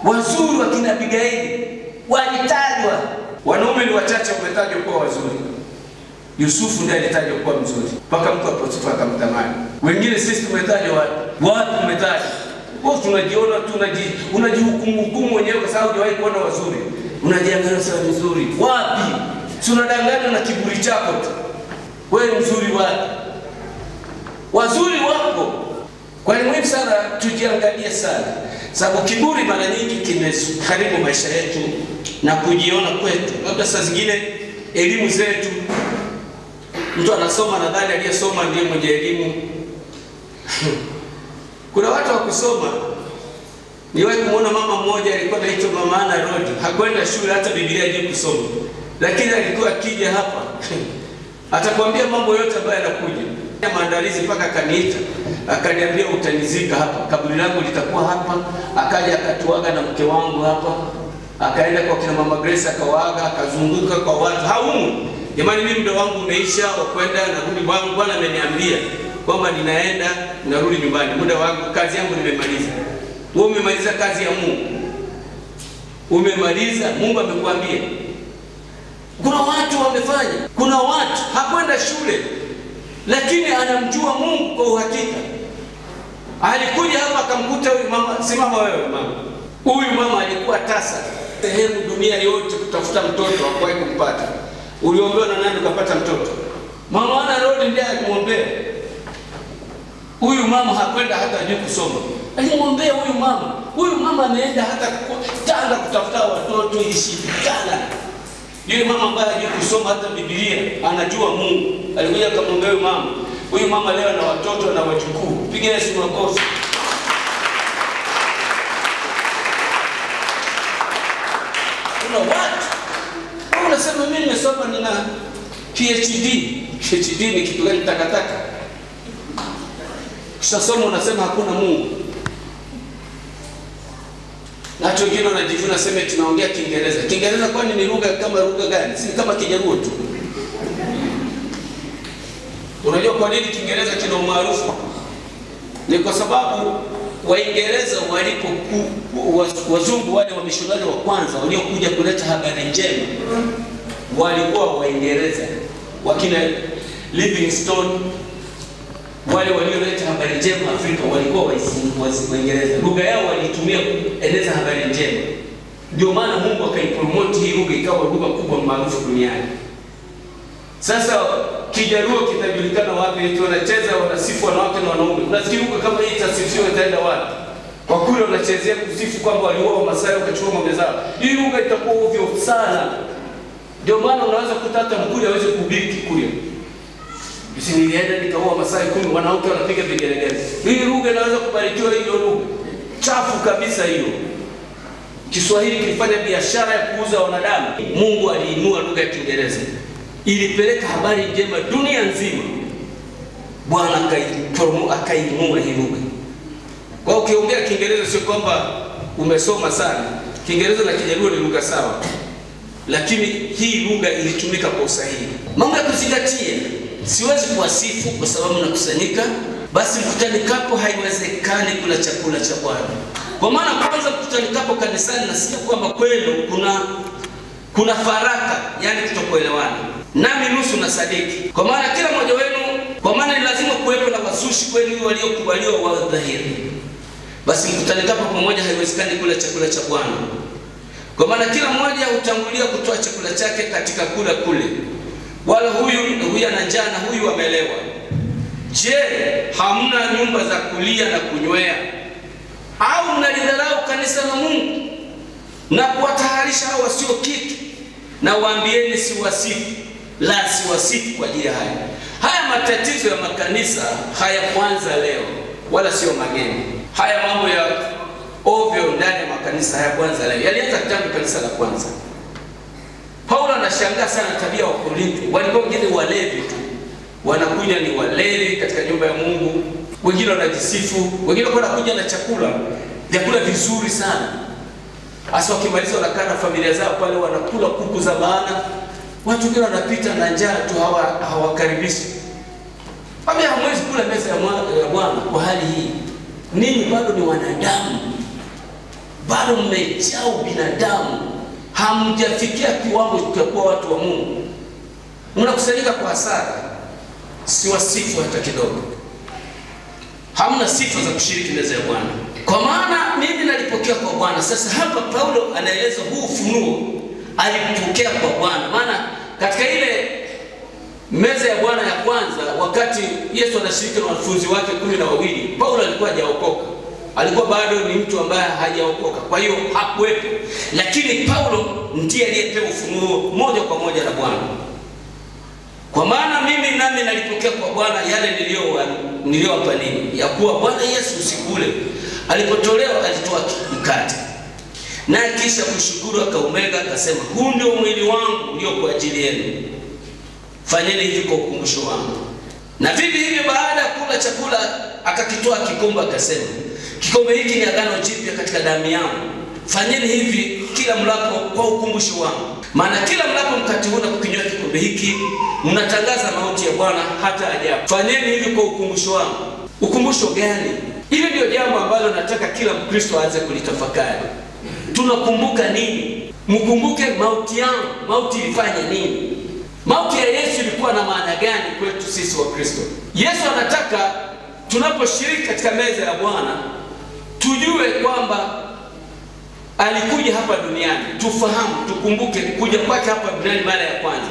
Wazuri wakina Abigaili walitajwa. Wanaume ni wachache wametajwa kuwa wazuri. Yusufu ndiye alitajwa kuwa mzuri mpaka mke wa Potifa akamtamani. Wengine sisi tumetajwa wapi tumetajwa? Wewe tunajiona tu unajihukumu mwenyewe kwa sababu hujawahi kuona wazuri. Unajiangalia sana vizuri. Wapi? Tunadanganya na kiburi chako tu. Wewe mzuri wapi? Wazuri wako. Kwa hiyo muhimu sana tujiangalie sana. Sababu kiburi mara nyingi kimeharibu maisha yetu na kujiona kwetu. Labda saa zingine elimu zetu, mtu anasoma nadhani aliyesoma ndiye mwenye elimu. Kuna watu wa kusoma. Niwahi kumuona mama mmoja alikuwa anaitwa Mama Ana Road. Hakwenda shule hata Biblia hajui kusoma. Lakini alikuwa akija hapa atakwambia mambo yote ambayo yanakuja. Maandalizi mpaka akaniita. Akaniambia utanizika hapa. Kaburi langu litakuwa hapa. Akaja akatuaga na mke wangu hapa. Akaenda kwa kina Mama Grace akawaaga, akazunguka kwa watu. Haumu. Jamani mimi muda wangu umeisha wa kwenda na rudi. Bwana ameniambia kwamba ninaenda narudi nyumbani. Muda wangu, kazi yangu nimemaliza. Wewe umemaliza kazi ya Mungu. Umemaliza, Mungu amekuambia. Kuna watu wamefanya. Kuna watu hakwenda shule lakini anamjua Mungu kwa uhakika. Alikuja hapa akamkuta huyu mama, simama wewe mama. Huyu mama alikuwa tasa. Sehemu dunia yote kutafuta mtoto hakuwahi kumpata. Uliombewa na nani ukapata mtoto? Mama Ana Road ndiye alimwombea. Huyu mama hakwenda hata hajui kusoma. Alimwombea huyu mama. Huyu mama ameenda hata Tanga kutafuta watoto ishikana. Yule mama ambaye hajui kusoma hata Biblia, anajua Mungu. Alikuja akamwombea huyu mama. Huyu mama leo ana watoto na wajukuu. Piga Yesu makofi. Kuna watu unasema mimi nimesoma nina PhD. PhD ni kitu gani takataka? Kisha somo unasema hakuna Mungu. Na watu wengine wanajivuna sema tunaongea Kiingereza. Kiingereza kwani ni lugha kama lugha gani? Si kama Kijaruo tu. Unajua kwa nini Kiingereza kina umaarufu? Ni kwa sababu Waingereza wazungu wale wa mishonari wa kwanza waliokuja kuleta habari njema walikuwa Waingereza. Wakina Livingstone wale walioleta habari njema Afrika walikuwa Waingereza. Lugha yao walitumia kueneza habari njema. Ndio maana Mungu akaipromote hii lugha ikawa lugha kubwa maarufu duniani. Sasa Kijaruo kitajulikana wapi? Eti wanacheza wanasifu wanawake na wanaume. Unafikiri lugha kama hii itasifiwa itaenda wapi? Kwa kule wanachezea kusifu kwamba waliua Wamasai wakachukua ng'ombe zao. Hii lugha itakuwa ovyo sana. Ndio maana unaweza kutata mkuli aweze kuhubiri Kikuyu. Basi nilienda nikaoa Masai 10 wanawake wanapiga vigelegele. Hii lugha inaweza kubarikiwa hiyo lugha. Chafu kabisa hiyo. Kiswahili kilifanya biashara ya kuuza wanadamu. Mungu aliinua lugha ya Kiingereza. Ilipeleka habari njema dunia nzima. Bwana akainua hii lugha. Kwa hiyo ukiongea Kiingereza sio kwamba umesoma sana. Kiingereza na Kijaruo ni lugha sawa. Lakini hii lugha ilitumika kwa usahihi. Mambo ya kuzingatia. Siwezi kuwasifu kwa sababu nakusanyika. Basi mkutanikapo haiwezekani kula chakula cha Bwana. Kwa maana kwanza mkutanikapo kanisani nasikia kwamba kwenu kuna faraka, yani kutokuelewana. nami nusu na sadiki. Kwa maana kila mmoja wenu, kwa maana ni lazima kuwepo na wazushi kwenu waliokubaliwa wa dhahiri. Basi mkutanikapo pamoja haiwezekani kula chakula cha Bwana. Kwa maana kila mmoja hutangulia kutoa chakula chake katika kula kule. Wala huyu ana njaa na huyu amelewa. Je, hamna nyumba za kulia na kunywea? Au mnalidharau kanisa la Mungu na kuwataharisha hao wasio kitu? Na waambieni siwasifu, la siwasifu kwa ajili haya. Haya matatizo ya makanisa hayakuanza leo, wala sio mageni. Haya mambo ya ovyo ndani ya makanisa hayakuanza leo. Yalianza tangu kanisa la kwanza. Paulo anashangaa sana tabia wa Korintho. Walikuwa wengine walevi tu. Wanakuja ni walevi katika nyumba ya Mungu. Wengine wanajisifu, wengine wanakuja na vyakula vizuri sana. Hasa wakimaliza wanakaa na familia zao pale wanakula kuku za maana. Watu wengine wanapita na njaa tu hawakaribishi. Kama hamwezi kula meza ya Bwana kwa hali hii. Ninyi bado ni wanadamu. Bado mmejaa binadamu. Hamjafikia kiwango cha kuwa watu wa Mungu. Mnakusanyika kwa hasara. Siwasifu hata kidogo. Hamna sifa za kushiriki meza ya Bwana. Kwa maana mimi nalipokea kwa Bwana. Sasa hapa Paulo anaeleza huu ufunuo alipokea kwa Bwana. Maana katika ile meza ya Bwana ya kwanza, wakati Yesu anashiriki na wanafunzi wake 12, Paulo alikuwa hajaokoka. Alikuwa bado ni mtu ambaye hajaokoka. Kwa hiyo hakuwepo. Lakini Paulo ndiye aliyepewa ufunuo moja kwa moja na Bwana. Kwa maana mimi nami nalipokea kwa Bwana yale niliyowapa ninyi, ya kuwa Bwana Yesu usiku ule alipotolewa alitoa mkate, na kisha kushukuru akaumega akasema, huu ndio mwili wangu ulio kwa ajili yenu. Fanyeni hivi kwa ukumbusho wangu. Na vivi hivyo baada ya kula chakula akakitoa kikombe akasema, kikombe hiki ni agano jipya katika damu yangu. Fanyeni hivi kila mlapo kwa ukumbusho wangu. Maana kila mlapo mkate huu na kukinywa kikombe hiki mnatangaza mauti ya Bwana hata ajapo. Fanyeni hivi kwa ukumbusho wangu. Ukumbusho gani? Hili ndio jambo ambalo nataka kila Mkristo aanze kulitafakari. Tunakumbuka nini? Mkumbuke mauti yangu. Mauti ilifanya nini? Mauti ya Yesu ilikuwa na maana gani kwetu sisi wa Kristo? Yesu anataka tunaposhiriki katika meza ya Bwana tujue kwamba alikuja hapa duniani. Tufahamu, tukumbuke kuja kwake hapa duniani mara ya kwanza.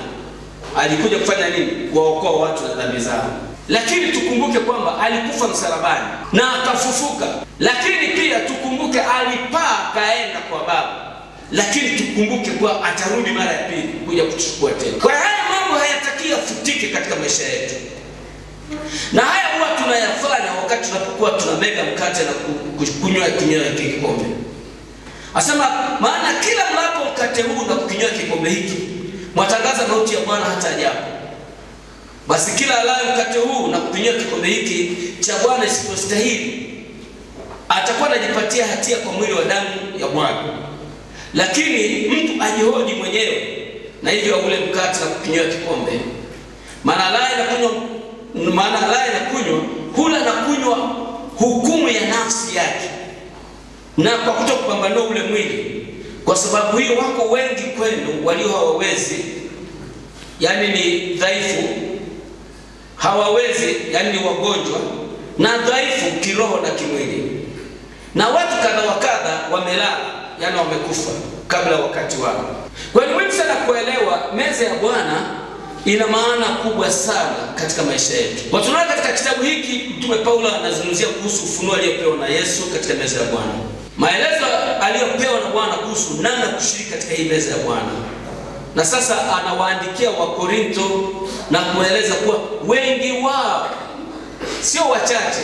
Alikuja kufanya nini? Kuwaokoa watu na dhambi zao. Lakini tukumbuke kwamba alikufa msalabani na akafufuka. Lakini pia tukumbuke alipaa kaenda kwa Baba. Lakini tukumbuke kwa atarudi mara ya pili kuja kutuchukua tena. Kwa haya mambo hayatakiwi yafutike katika maisha yetu. Na haya huwa tunayafanya wakati tunapokuwa tunamega mkate na kunywa kikombe. Asema, maana kila mlapo mkate huu na kukinywa kikombe hiki mwatangaza mauti ya Bwana hata ajapo. Basi kila alaye mkate huu na kukinywa kikombe hiki cha Bwana isipostahili atakuwa anajipatia hatia kwa mwili wa damu ya Bwana. Lakini mtu ajihoji mwenyewe na hivyo ule mkate na kukinywa kikombe. Maana alaye na kunywa hula na kunywa hukumu ya nafsi yake, na kwa kutokupambanua ule mwili. Kwa sababu hiyo wako wengi kwenu walio hawawezi, yani ni dhaifu, hawawezi, yani ni wagonjwa na dhaifu kiroho na kimwili. Na watu kadha wa kadha wamelala, yani wamekufa kabla wakati wao. Kwa hiyo muhimu sana kuelewa meza ya Bwana ina maana kubwa sana katika maisha yetu. Kwa tunaona katika kitabu hiki Mtume Paulo anazungumzia kuhusu ufunuo aliopewa na Yesu katika meza ya Bwana. Maelezo aliyopewa na Bwana kuhusu namna kushiriki katika hii meza ya Bwana. Na sasa anawaandikia wa Korintho na kueleza kuwa wengi wao, sio wachache,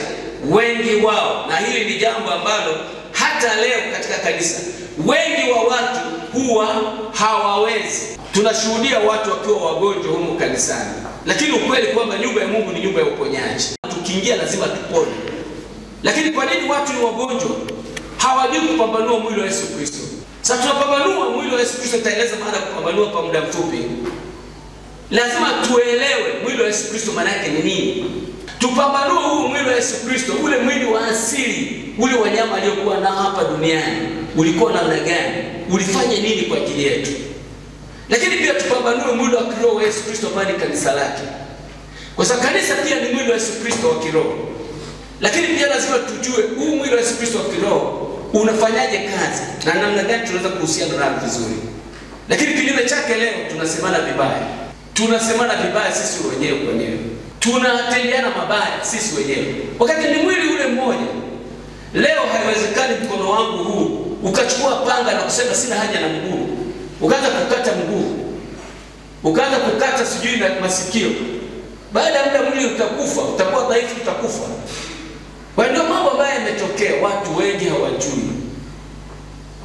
wengi wao, na hili ni jambo ambalo hata leo katika kanisa wengi wa watu huwa hawawezi. Tunashuhudia watu wakiwa wagonjwa humu kanisani. Lakini ukweli kwamba nyumba ya Mungu ni nyumba ya uponyaji. Tukiingia lazima tupone. Lakini kwa nini watu ni wagonjwa? Hawajui kupambanua mwili wa Yesu Kristo. Sasa tunapambanua mwili wa Yesu Kristo, taeleza maana kupambanua kwa muda mfupi. Lazima tuelewe mwili wa Yesu Kristo maana yake ni nini. Tupambanue huu mwili wa Yesu Kristo, ule mwili wa asili, ule wanyama aliokuwa nao hapa duniani. Ulikuwa namna gani? Ulifanya nini kwa ajili yetu? Lakini pia tupambanue mwili wa kiroho wa Yesu Kristo ambaye ni kanisa lake. Kwa sababu kanisa pia ni mwili wa Yesu Kristo wa kiroho. Lakini pia lazima tujue huu mwili wa Yesu Kristo wa kiroho unafanyaje kazi na namna gani tunaweza kuhusiana nao vizuri. Lakini kinyume chake leo tunasemana vibaya. Tunasemana vibaya sisi wenyewe kwa wenyewe. Tunatendeana mabaya sisi wenyewe. Wakati ni mwili ule mmoja. Leo haiwezekani mkono wangu huu ukachukua panga na kusema sina haja na mguu. Ukaanza kukata mguu. Ukaanza kukata sijui na masikio. Baada ya muda mwili utakufa, utakuwa dhaifu, utakufa. Kwa ndio mambo ambayo yametokea, watu wengi hawajui.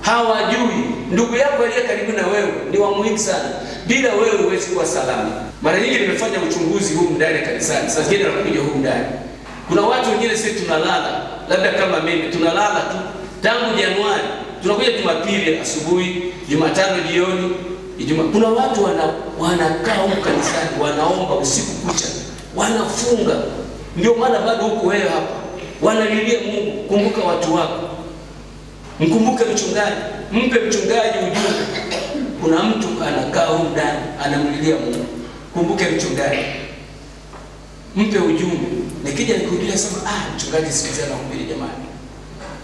Hawajui ndugu yako aliye karibu na wewe ni wa muhimu sana. Bila wewe huwezi kuwa salama. Mara nyingi nimefanya uchunguzi huu ndani kanisani. Sasa ngine nakuja huu ndani. Kuna watu wengine sisi tunalala, labda kama mimi tunalala tu tangu Januari. Tunakuja Jumapili asubuhi, Jumatano jioni, Ijumaa. Kuna watu wanakaa huko kanisani, wanaomba usiku kucha, wanafunga. Ndio maana bado huko wewe hapa. Wanalilia Mungu, kumbuka watu wako. Mkumbuke mchungaji, mpe mchungaji ujumbe. Kuna mtu anakaa huko ndani, anamlilia Mungu. Kumbuke mchungaji. Mpe ujumbe. Nikija nikuuliza sema mchungaji sikiza na kuhubiri jamani.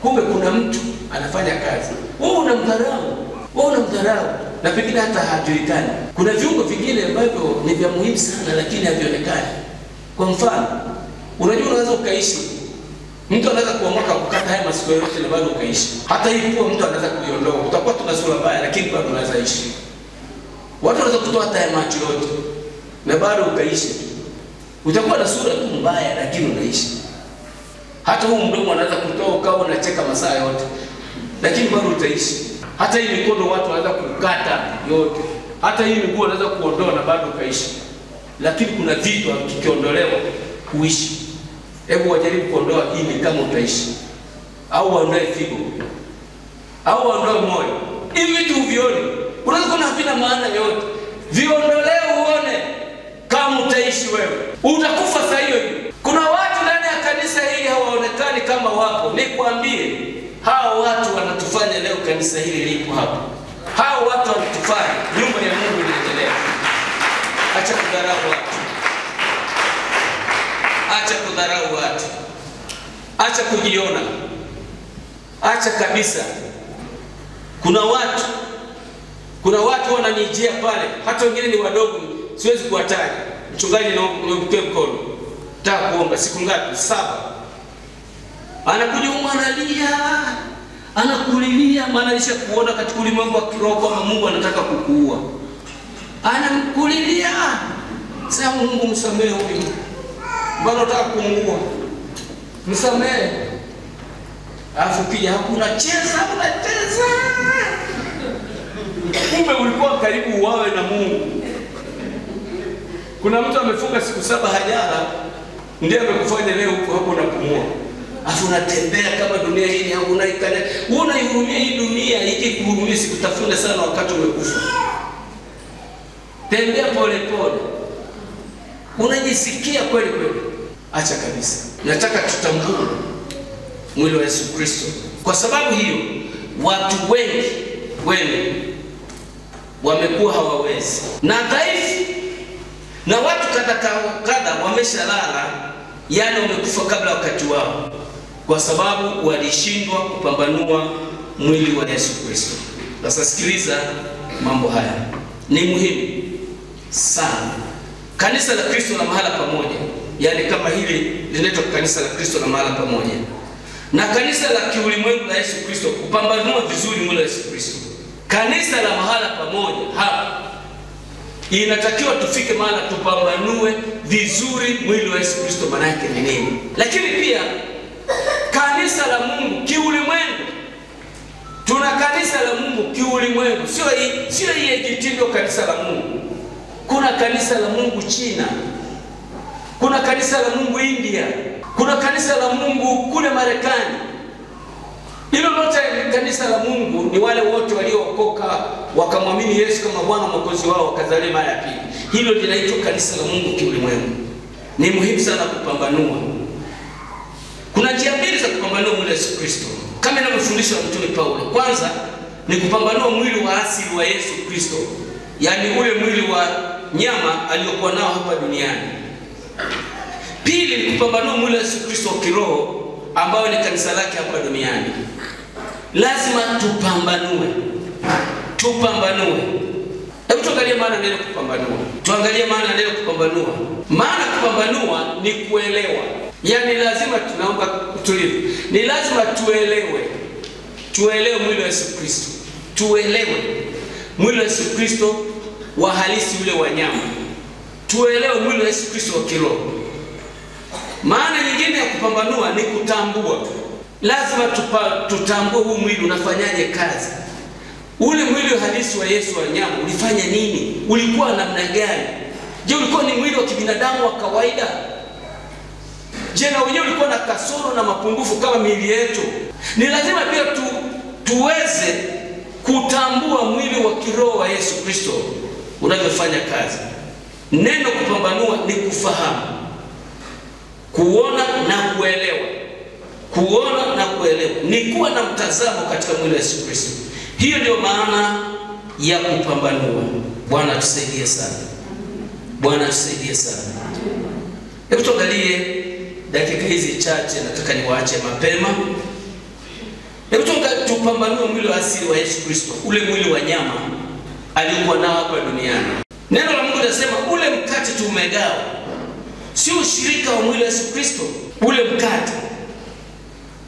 Kumbe kuna mtu anafanya kazi. Wewe unamdharau. Na pengine hata hajulikani. Kuna viungo vingine ambavyo ni vya muhimu sana lakini havionekani. Kwa mfano, unajua unaweza ukaishi. Mtu anaweza kuamua kukata haya masikio yote na bado ukaishi. Hata hii pua mtu anaweza kuiondoa. Utakuwa tuna sura mbaya lakini bado unaweza ishi. Watu wanaweza kutoa hata haya macho yote na bado ukaishi. Utakuwa na sura tu mbaya lakini unaishi. Hata huu mdomo anaweza kutoa ukawa unacheka masaa yote lakini bado utaishi. Hata hii mikono watu wanaweza kukata yote. Hata hii miguu wanaweza kuondoa na bado ukaishi. Lakini kuna vitu vikiondolewa kuishi. Hebu wajaribu kuondoa hii kama utaishi. Au waondoe figo. Au waondoe moyo. Hivi vitu uvione. Unaweza kuona havina maana yote. Viondolee uone kama utaishi wewe. Utakufa saa hiyo hiyo. Kuna watu ndani ya kanisa hili hawaonekani kama wapo. Nikwambie, hao watu wanatufanya leo kanisa hili lipo hapa. Hao watu wanatufanya nyumba ya Mungu inaendelea. Acha kudharau watu. Acha kudharau watu. Acha kujiona. Acha kabisa. Kuna watu wananijia pale, hata wengine ni wadogo, siwezi kuwataja. Mchungaji niombe mkono. Nataka kuomba siku ngapi? 7. Anakuja analia. Anakulilia maana alisha kuona katika ulimwengu wa kiroho kama Mungu anataka kukuua. Anamkulilia. Sema Mungu msamehe huyu. Bado nataka kumuua. Msamehe. Alafu pia hakuna cheza, unacheza. Kumbe ulikuwa karibu uwawe na Mungu. Kuna mtu amefunga siku 7 hajala, ndiye amekufanya leo huko hapo unapumua. Alafu unatembea kama dunia hii au unaikana. Unaihurumia hii dunia, ikikuhurumia sikutafuna sana wakati umekufa. Tembea pole pole. Unajisikia kweli kweli. Acha kabisa. Nataka tutambue mwili wa Yesu Kristo. Kwa sababu hiyo watu wengi wamekuwa hawawezi na dhaifu, na watu kadha wameshalala, yani wamekufa kabla wakati wao, kwa sababu walishindwa kupambanua mwili wa Yesu Kristo. Sasa sikiliza, mambo haya ni muhimu sana. Kanisa la Kristo na mahala pamoja, yani kama hili linaitwa kanisa la Kristo na mahala pamoja, na kanisa la kiulimwengu la Yesu Kristo, kupambanua vizuri mwili wa Yesu Kristo. Kanisa la mahala pamoja hapa inatakiwa tufike mahala tupambanue vizuri mwili wa Yesu Kristo maana yake ni nini. Lakini pia kanisa la Mungu kiulimwengu, tuna kanisa la Mungu kiulimwengu, sio hii kitindo kanisa la Mungu. Kuna kanisa la Mungu China, kuna kanisa la Mungu India, kuna kanisa la Mungu kule Marekani. Hilo lote kanisa la Mungu ni wale wote waliookoka wakamwamini Yesu kama Bwana Mwokozi wao wakazaliwa mara ya pili. Hilo linaitwa kanisa la Mungu kiulimwengu. Ni muhimu sana kupambanua. Kuna njia mbili za kupambanua mwili wa Yesu Kristo kama inavyofundishwa na Mtume Paulo. Kwanza ni kupambanua mwili wa asili wa Yesu Kristo. yani ule mwili wa nyama aliyokuwa nao hapa duniani. Pili ni kupambanua mwili wa Yesu Kristo kiroho ambao ni kanisa lake hapa duniani. Lazima tupambanue. Hebu tuangalie maana neno kupambanua. Maana kupambanua ni kuelewa. Yani lazima, tunaomba utulivu. Ni lazima tuelewe mwili wa Yesu Kristo. Tuelewe mwili wa Yesu Kristo wa halisi, ule wa nyama. Tuelewe mwili wa Yesu Kristo wa kiroho. Maana nyingine ya kupambanua ni kutambua. Lazima tutambue huu mwili unafanyaje kazi. Ule mwili halisi wa Yesu wa nyama ulifanya nini? Ulikuwa namna gani? Je, ulikuwa ni mwili wa kibinadamu wa kawaida? Je, na wenyewe ulikuwa na kasoro na mapungufu kama miili yetu? Ni lazima pia tuweze kutambua mwili wa kiroho wa Yesu Kristo unavyofanya kazi. Neno kupambanua ni kufahamu, kuona na kuelewa. Ni kuwa na mtazamo katika mwili wa Yesu Kristo. Hiyo ndio maana ya kupambanua. Bwana tusaidie sana. Hebu tuangalie dakika hizi chache, nataka niwaache mapema. Hebu tupambanue mwili wa asili wa Yesu Kristo, ule mwili wa nyama aliokuwa nao hapa duniani. Neno la Mungu linasema ule mkate tumegawa si ushirika wa mwili wa Yesu Kristo. Ule mkate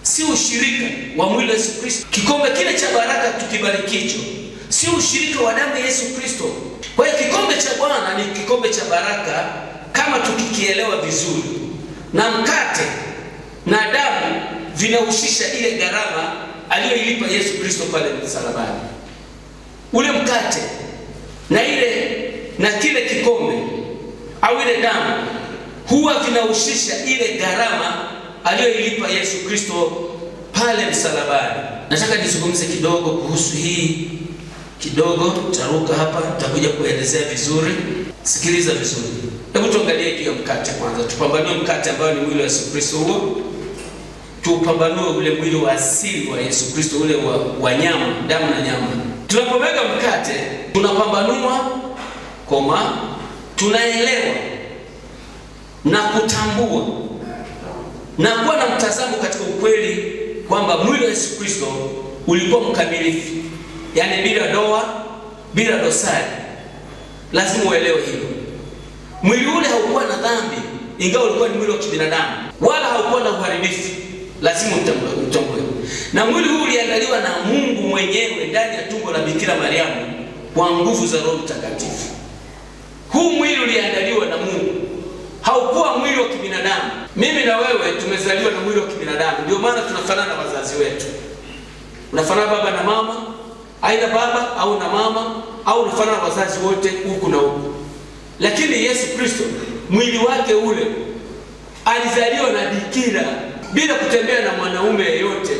si ushirika wa mwili wa Yesu Kristo. Kikombe kile cha baraka tukibarikicho si ushirika wa damu ya Yesu Kristo. Kwa hiyo kikombe cha Bwana ni kikombe cha baraka kama tukikielewa vizuri, na mkate na damu vinahusisha ile gharama aliyoilipa Yesu Kristo pale msalabani. Ule mkate na kile kikombe au ile damu huwa vinahusisha ile gharama aliyoilipa Yesu Kristo pale msalabani. Nataka nizungumze kidogo kuhusu hii, taruka hapa, nitakuja kuelezea vizuri. Sikiliza vizuri. Hebu tuangalie hiyo mkate kwanza. Tupambanue mkate ambao ni mwili wa Yesu Kristo huo. Tupambanue ule mwili wa asili wa Yesu Kristo, ule wa nyama, damu na nyama. Tunapomega mkate, tunapambanua, tunaelewa na kutambua na kuwa na mtazamo katika ukweli kwamba mwili wa Yesu Kristo ulikuwa mkamilifu, yani bila doa, bila dosari. Lazima uelewe hilo. Mwili ule haukuwa na dhambi, ingawa ulikuwa ni mwili wa kibinadamu, wala haukuwa na uharibifu. Lazima utambue. Na mwili huu uliandaliwa na Mungu mwenyewe ndani ya tumbo la Bikira Mariamu kwa nguvu za Roho Mtakatifu. Huu mwili uliandaliwa na Mungu. Haukuwa mwili wa kibinadamu. Mimi na wewe tumezaliwa na mwili wa kibinadamu. Ndio maana tunafanana na wazazi wetu. Unafanana baba na mama, aidha baba au na mama, au unafanana na wazazi wote huku na huku. Lakini Yesu Kristo mwili wake ule alizaliwa na bikira bila kutembea na mwanaume yeyote.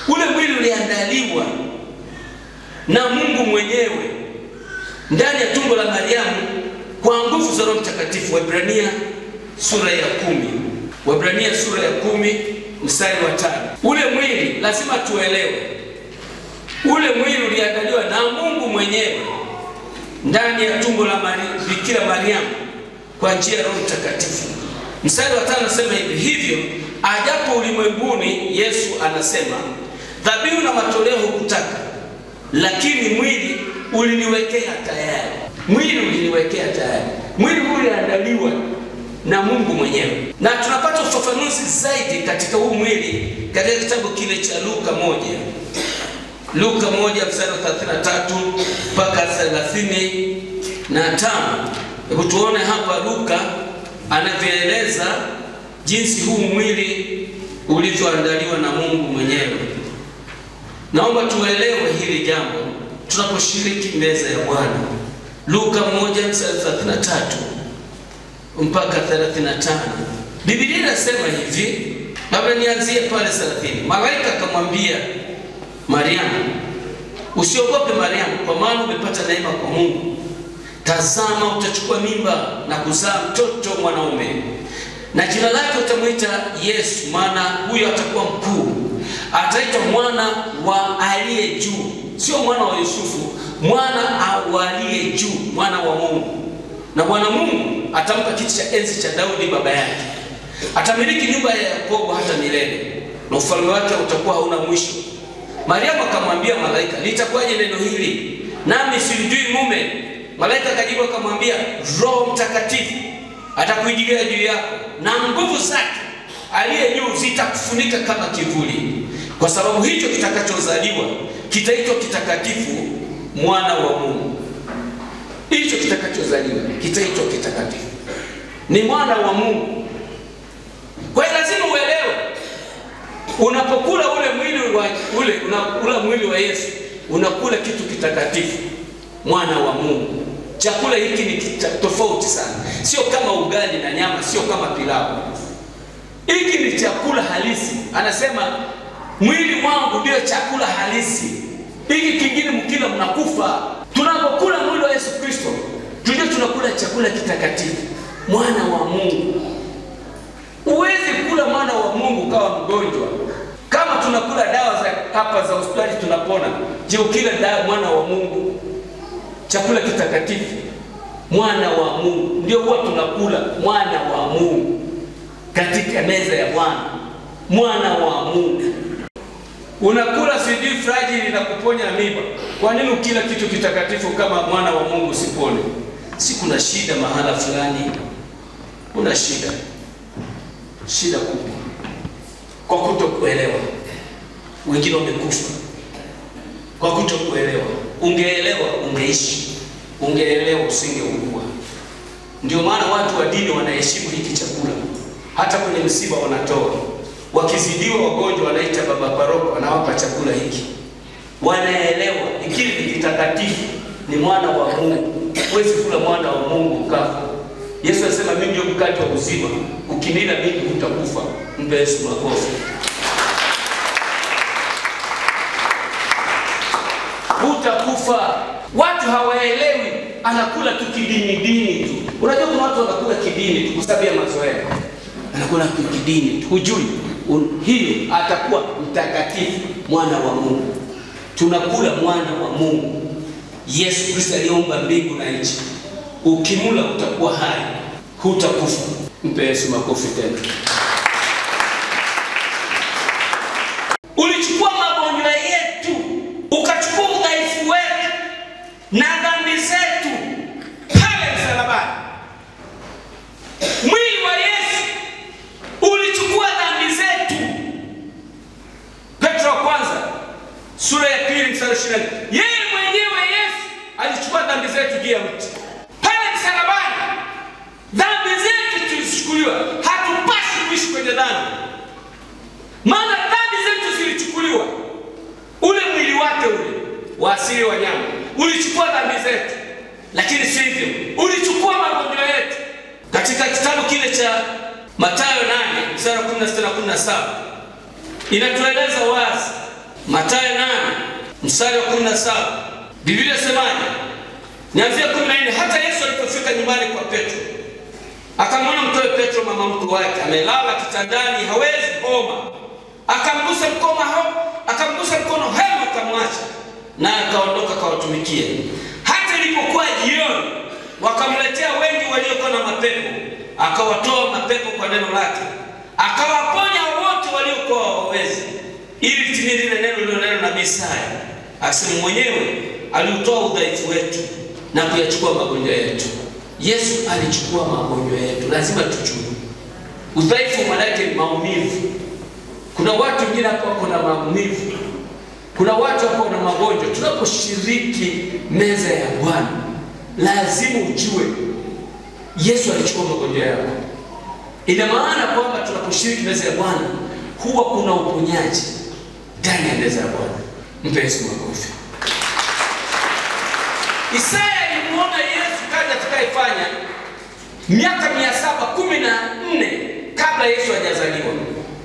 Ule mwili uliandaliwa na Mungu mwenyewe ndani ya tumbo la Mariamu kwa nguvu za Roho Mtakatifu. Waebrania sura ya 10 mstari wa 5. Ule mwili lazima tuelewe. Ule mwili uliandaliwa na Mungu mwenyewe ndani ya tumbo la Bikira Mariamu kwa njia ya Roho Mtakatifu. Mstari wa 5 anasema hivyo ajapo ulimwenguni, Yesu anasema, dhabihu na matoleo hukutaka, lakini mwili uliniwekea tayari. Mwili uliandaliwa na Mungu mwenyewe. Na tunapata ufafanuzi zaidi katika huu mwili katika kitabu kile cha Luka 1 mstari wa 33 mpaka 35. Hebu tuone hapa Luka anavyoeleza jinsi huu mwili ulivyoandaliwa na Mungu mwenyewe. Naomba tuelewe hili jambo tunaposhiriki meza ya Bwana. Luka 1 mstari 33 mpaka 35. Biblia inasema hivi, labda nianzie pale 30. Malaika akamwambia Mariamu, usiogope Mariamu, kwa maana umepata neema kwa Mungu. Tazama, utachukua mimba na kuzaa mtoto mwanaume, na jina lake utamuita Yesu, maana huyo atakuwa mkuu. Ataitwa mwana wa aliye juu. Sio mwana wa Yusufu, mwana wa aliye juu. mwana wa Mungu. Na Bwana Mungu atampa kiti cha enzi cha Daudi baba yake. Atamiliki nyumba ya Yakobo hata milele, na ufalme wake utakuwa hauna mwisho. Mariamu akamwambia malaika, litakuwaje neno hili? Nami silijui mume. Malaika akajibu akamwambia, Roho Mtakatifu atakuijilia juu yako, na nguvu zake aliye juu zitakufunika kama kivuli. Kwa sababu hicho kitakachozaliwa kitaitwa kitakatifu, mwana wa Mungu. Hicho kitakachozaliwa kitaitwa kitakatifu, ni mwana wa Mungu. Kwa hiyo lazima uelewe, unapokula ule mwili wa Yesu, unakula kitu kitakatifu, mwana wa Mungu. Chakula hiki ni tofauti sana. Sio kama ugali na nyama, sio kama pilau. Hiki ni chakula halisi. Anasema mwili wangu ndio chakula halisi. Hiki kingine mkila mnakufa. Tunapokula mwili wa Yesu Kristo, tunakula chakula kitakatifu, mwana wa Mungu. Uwezi kula mwana wa Mungu kama mgonjwa. Kama tunakula dawa za hapa za hospitali tunapona, je, ukila dawa mwana wa Mungu, chakula kitakatifu, mwana wa Mungu, ndio huwa tunakula mwana wa Mungu katika meza ya Bwana, mwana wa Mungu. Unakula sijui fragile na kuponya mimba. Kwa nini ukila kitu kitakatifu kama mwana wa Mungu usipone? Si kuna shida mahala fulani? Kuna shida kubwa kwa kutokuelewa. Wengine wamekufa kwa kutokuelewa. Ungeelewa ungeishi, ungeelewa usingeugua. Ndio maana watu wa dini wanaheshimu hiki chakula. Hata kwenye msiba wanatoa. Wakizidiwa wagonjwa wanaita baba paroko, anawapa chakula hiki. Wanaelewa hiki ni kitakatifu, ni mwana wa Mungu. Huwezi kula mwana wa Mungu ukafa. Yesu anasema mimi ndio mkate wa uzima, ukinila mimi hutakufa. Mpe Yesu makofi. Hutakufa. Watu hawaelewi, anakula tu kidini tu. Unajua kuna watu wanakula kidini tu kwa sababu ya mazoea. Anakula kidini tu. Hujui hiyo atakuwa mtakatifu, mwana wa Mungu. Tunakula mwana wa Mungu. Yesu Kristo aliumba mbingu na nchi. Ukimula utakuwa hai, hutakufa. Mpe Yesu makofi tena. Ulichukua magonjwa yetu, ukachukua udhaifu wetu na dhambi zetu pale msalabani. Mwili wa Yesu ulichukua dhambi zetu. Petro wa kwanza sura ya 2 mstari 20. Yeye mwenyewe Yesu alichukua dhambi zetu juu ya mti. Pale msalabani dhambi zetu tulichukuliwa. Hatupasi kuishi kwenye dhambi, maana dhambi zetu zilichukuliwa. Ule mwili wake ule wa asili wa nyama ulichukua dhambi zetu, lakini sivyo, ulichukua magonjwa yetu. Katika kitabu kile cha Mathayo 8 mstari 16 na 17 inatueleza wazi. Mathayo 8 mstari wa 17 Biblia inasemaje? Nianzia 14. Hata Yesu alipofika nyumbani kwa Petro, akamwona mtoe Petro mama mkwe wake amelala kitandani, hawezi homa. Akamgusa mkono hema, akamwacha na akaondoka kawatumikia. Hata ilipokuwa jioni, wakamletea wengi waliokuwa na mapepo, akawatoa mapepo kwa neno lake, akawaponya wote waliokuwa hawawezi, ili litimie lile neno lililonenwa na nabii Isaya, akisema mwenyewe aliutoa udhaifu wetu na kuyachukua magonjwa yetu. Yesu alichukua magonjwa yetu. Lazima tujue udhaifu maana yake ni maumivu. Kuna watu wengine hapa wako na maumivu. Kuna watu wako na magonjwa. Tunaposhiriki meza ya Bwana, lazima ujue Yesu alichukua magonjwa yako. Ina maana kwamba tunaposhiriki meza ya Bwana huwa kuna uponyaji ndani ya meza ya Bwana. Mpe Yesu makofi. Isaya alimuona Yesu kazi atakayefanya miaka 714 kabla Yesu hajazaliwa.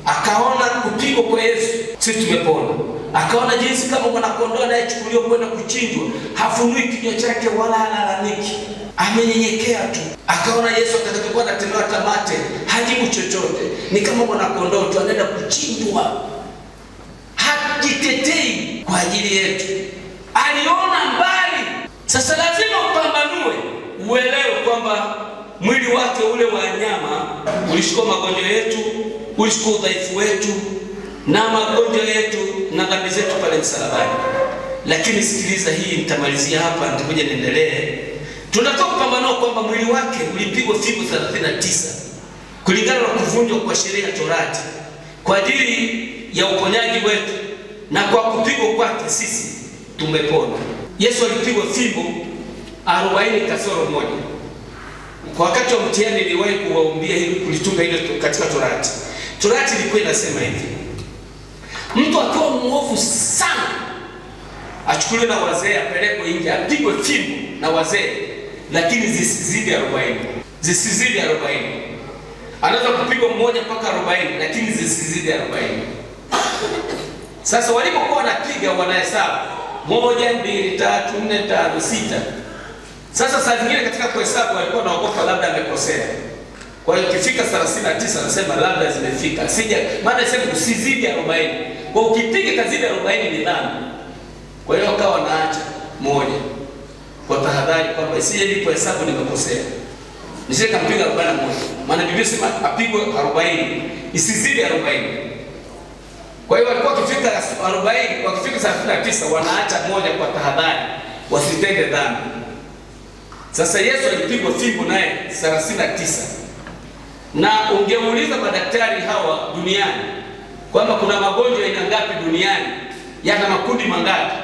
Akaona kupigwa kwa Yesu, sisi tumepona. Akaona jinsi kama mwana kondoo anayechukuliwa kwenda kuchinjwa, hafunui kinywa chake wala halalamiki, amenyenyekea tu. Akaona Yesu atakapokuwa anatemewa tamate, hajibu chochote, ni kama mwana kondoo tu anaenda kuchinjwa, hajitetei kwa ajili yetu. Aliona mbali Sasa lazima upambanue, uelewe kwamba mwili wake ule wa nyama ulishukua magonjwa yetu, ulishukua udhaifu wetu na magonjwa yetu na dhambi zetu pale msalabani. Lakini sikiliza hii, nitamalizia hapa, nitakuja niendelee. Tunataka kupambanua kwamba mwili wake ulipigwa fimbo 39 kulingana na kuvunjwa kwa sheria ya Torati kwa ajili ya uponyaji wetu, na kwa kupigwa kwake sisi tumepona. Yesu alipigwa fimbo 40 kasoro moja. Kwa wakati wa mtihani niliwahi kuwaambia hili, kulitunga hilo katika Torati. Torati ilikuwa inasema hivi: mtu akiwa mwovu sana achukuliwe na wazee, apelekwe nje, apigwe fimbo na wazee, lakini zisizidi 40. Zisizidi 40. Anaweza kupigwa mmoja mpaka 40, lakini zisizidi 40. Sasa walipokuwa wanapiga wanahesabu 1 2 3 4 5 6. Sasa saa zingine katika kuhesabu walikuwa wanaogopa labda amekosea. Kwa hiyo ukifika 39 anasema labda zimefika. Maana sema usizidi 40. Kwa ukipiga kazidi 40 ni dhambi. Kwa hiyo wakawa wanaacha moja kwa tahadhari kwamba isije nilipohesabu nimekosea. Nisije kampiga 41. Maana Biblia inasema apigwe 40, isizidi 40. Kwa hiyo walikuwa wakifika 40, wakifika 39 wanaacha moja kwa tahadhari wasitende dhambi. Sasa Yesu alipigwa fimbo naye 39. Na ungeuliza madaktari hawa duniani kwamba kuna magonjwa aina ngapi duniani, yana makundi mangapi,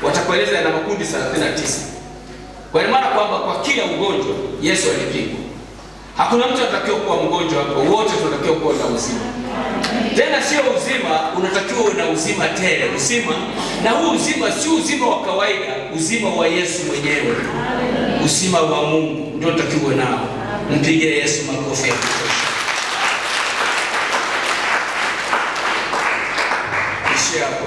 watakueleza yana makundi 39. Kwa maana kwamba kwa kila ugonjwa Yesu alipigwa. Hakuna mtu atakaye kuwa mgonjwa hapo, wote tunatakiwa kuwa na uzima. Tena sio uzima, unatakiwa uwe na uzima tele, uzima. Na huu uzima si uzima wa kawaida, uzima wa Yesu mwenyewe. Uzima wa Mungu ndio tunatakiwa nao. Mpige Yesu makofi ya kutosha. Ishia hapo.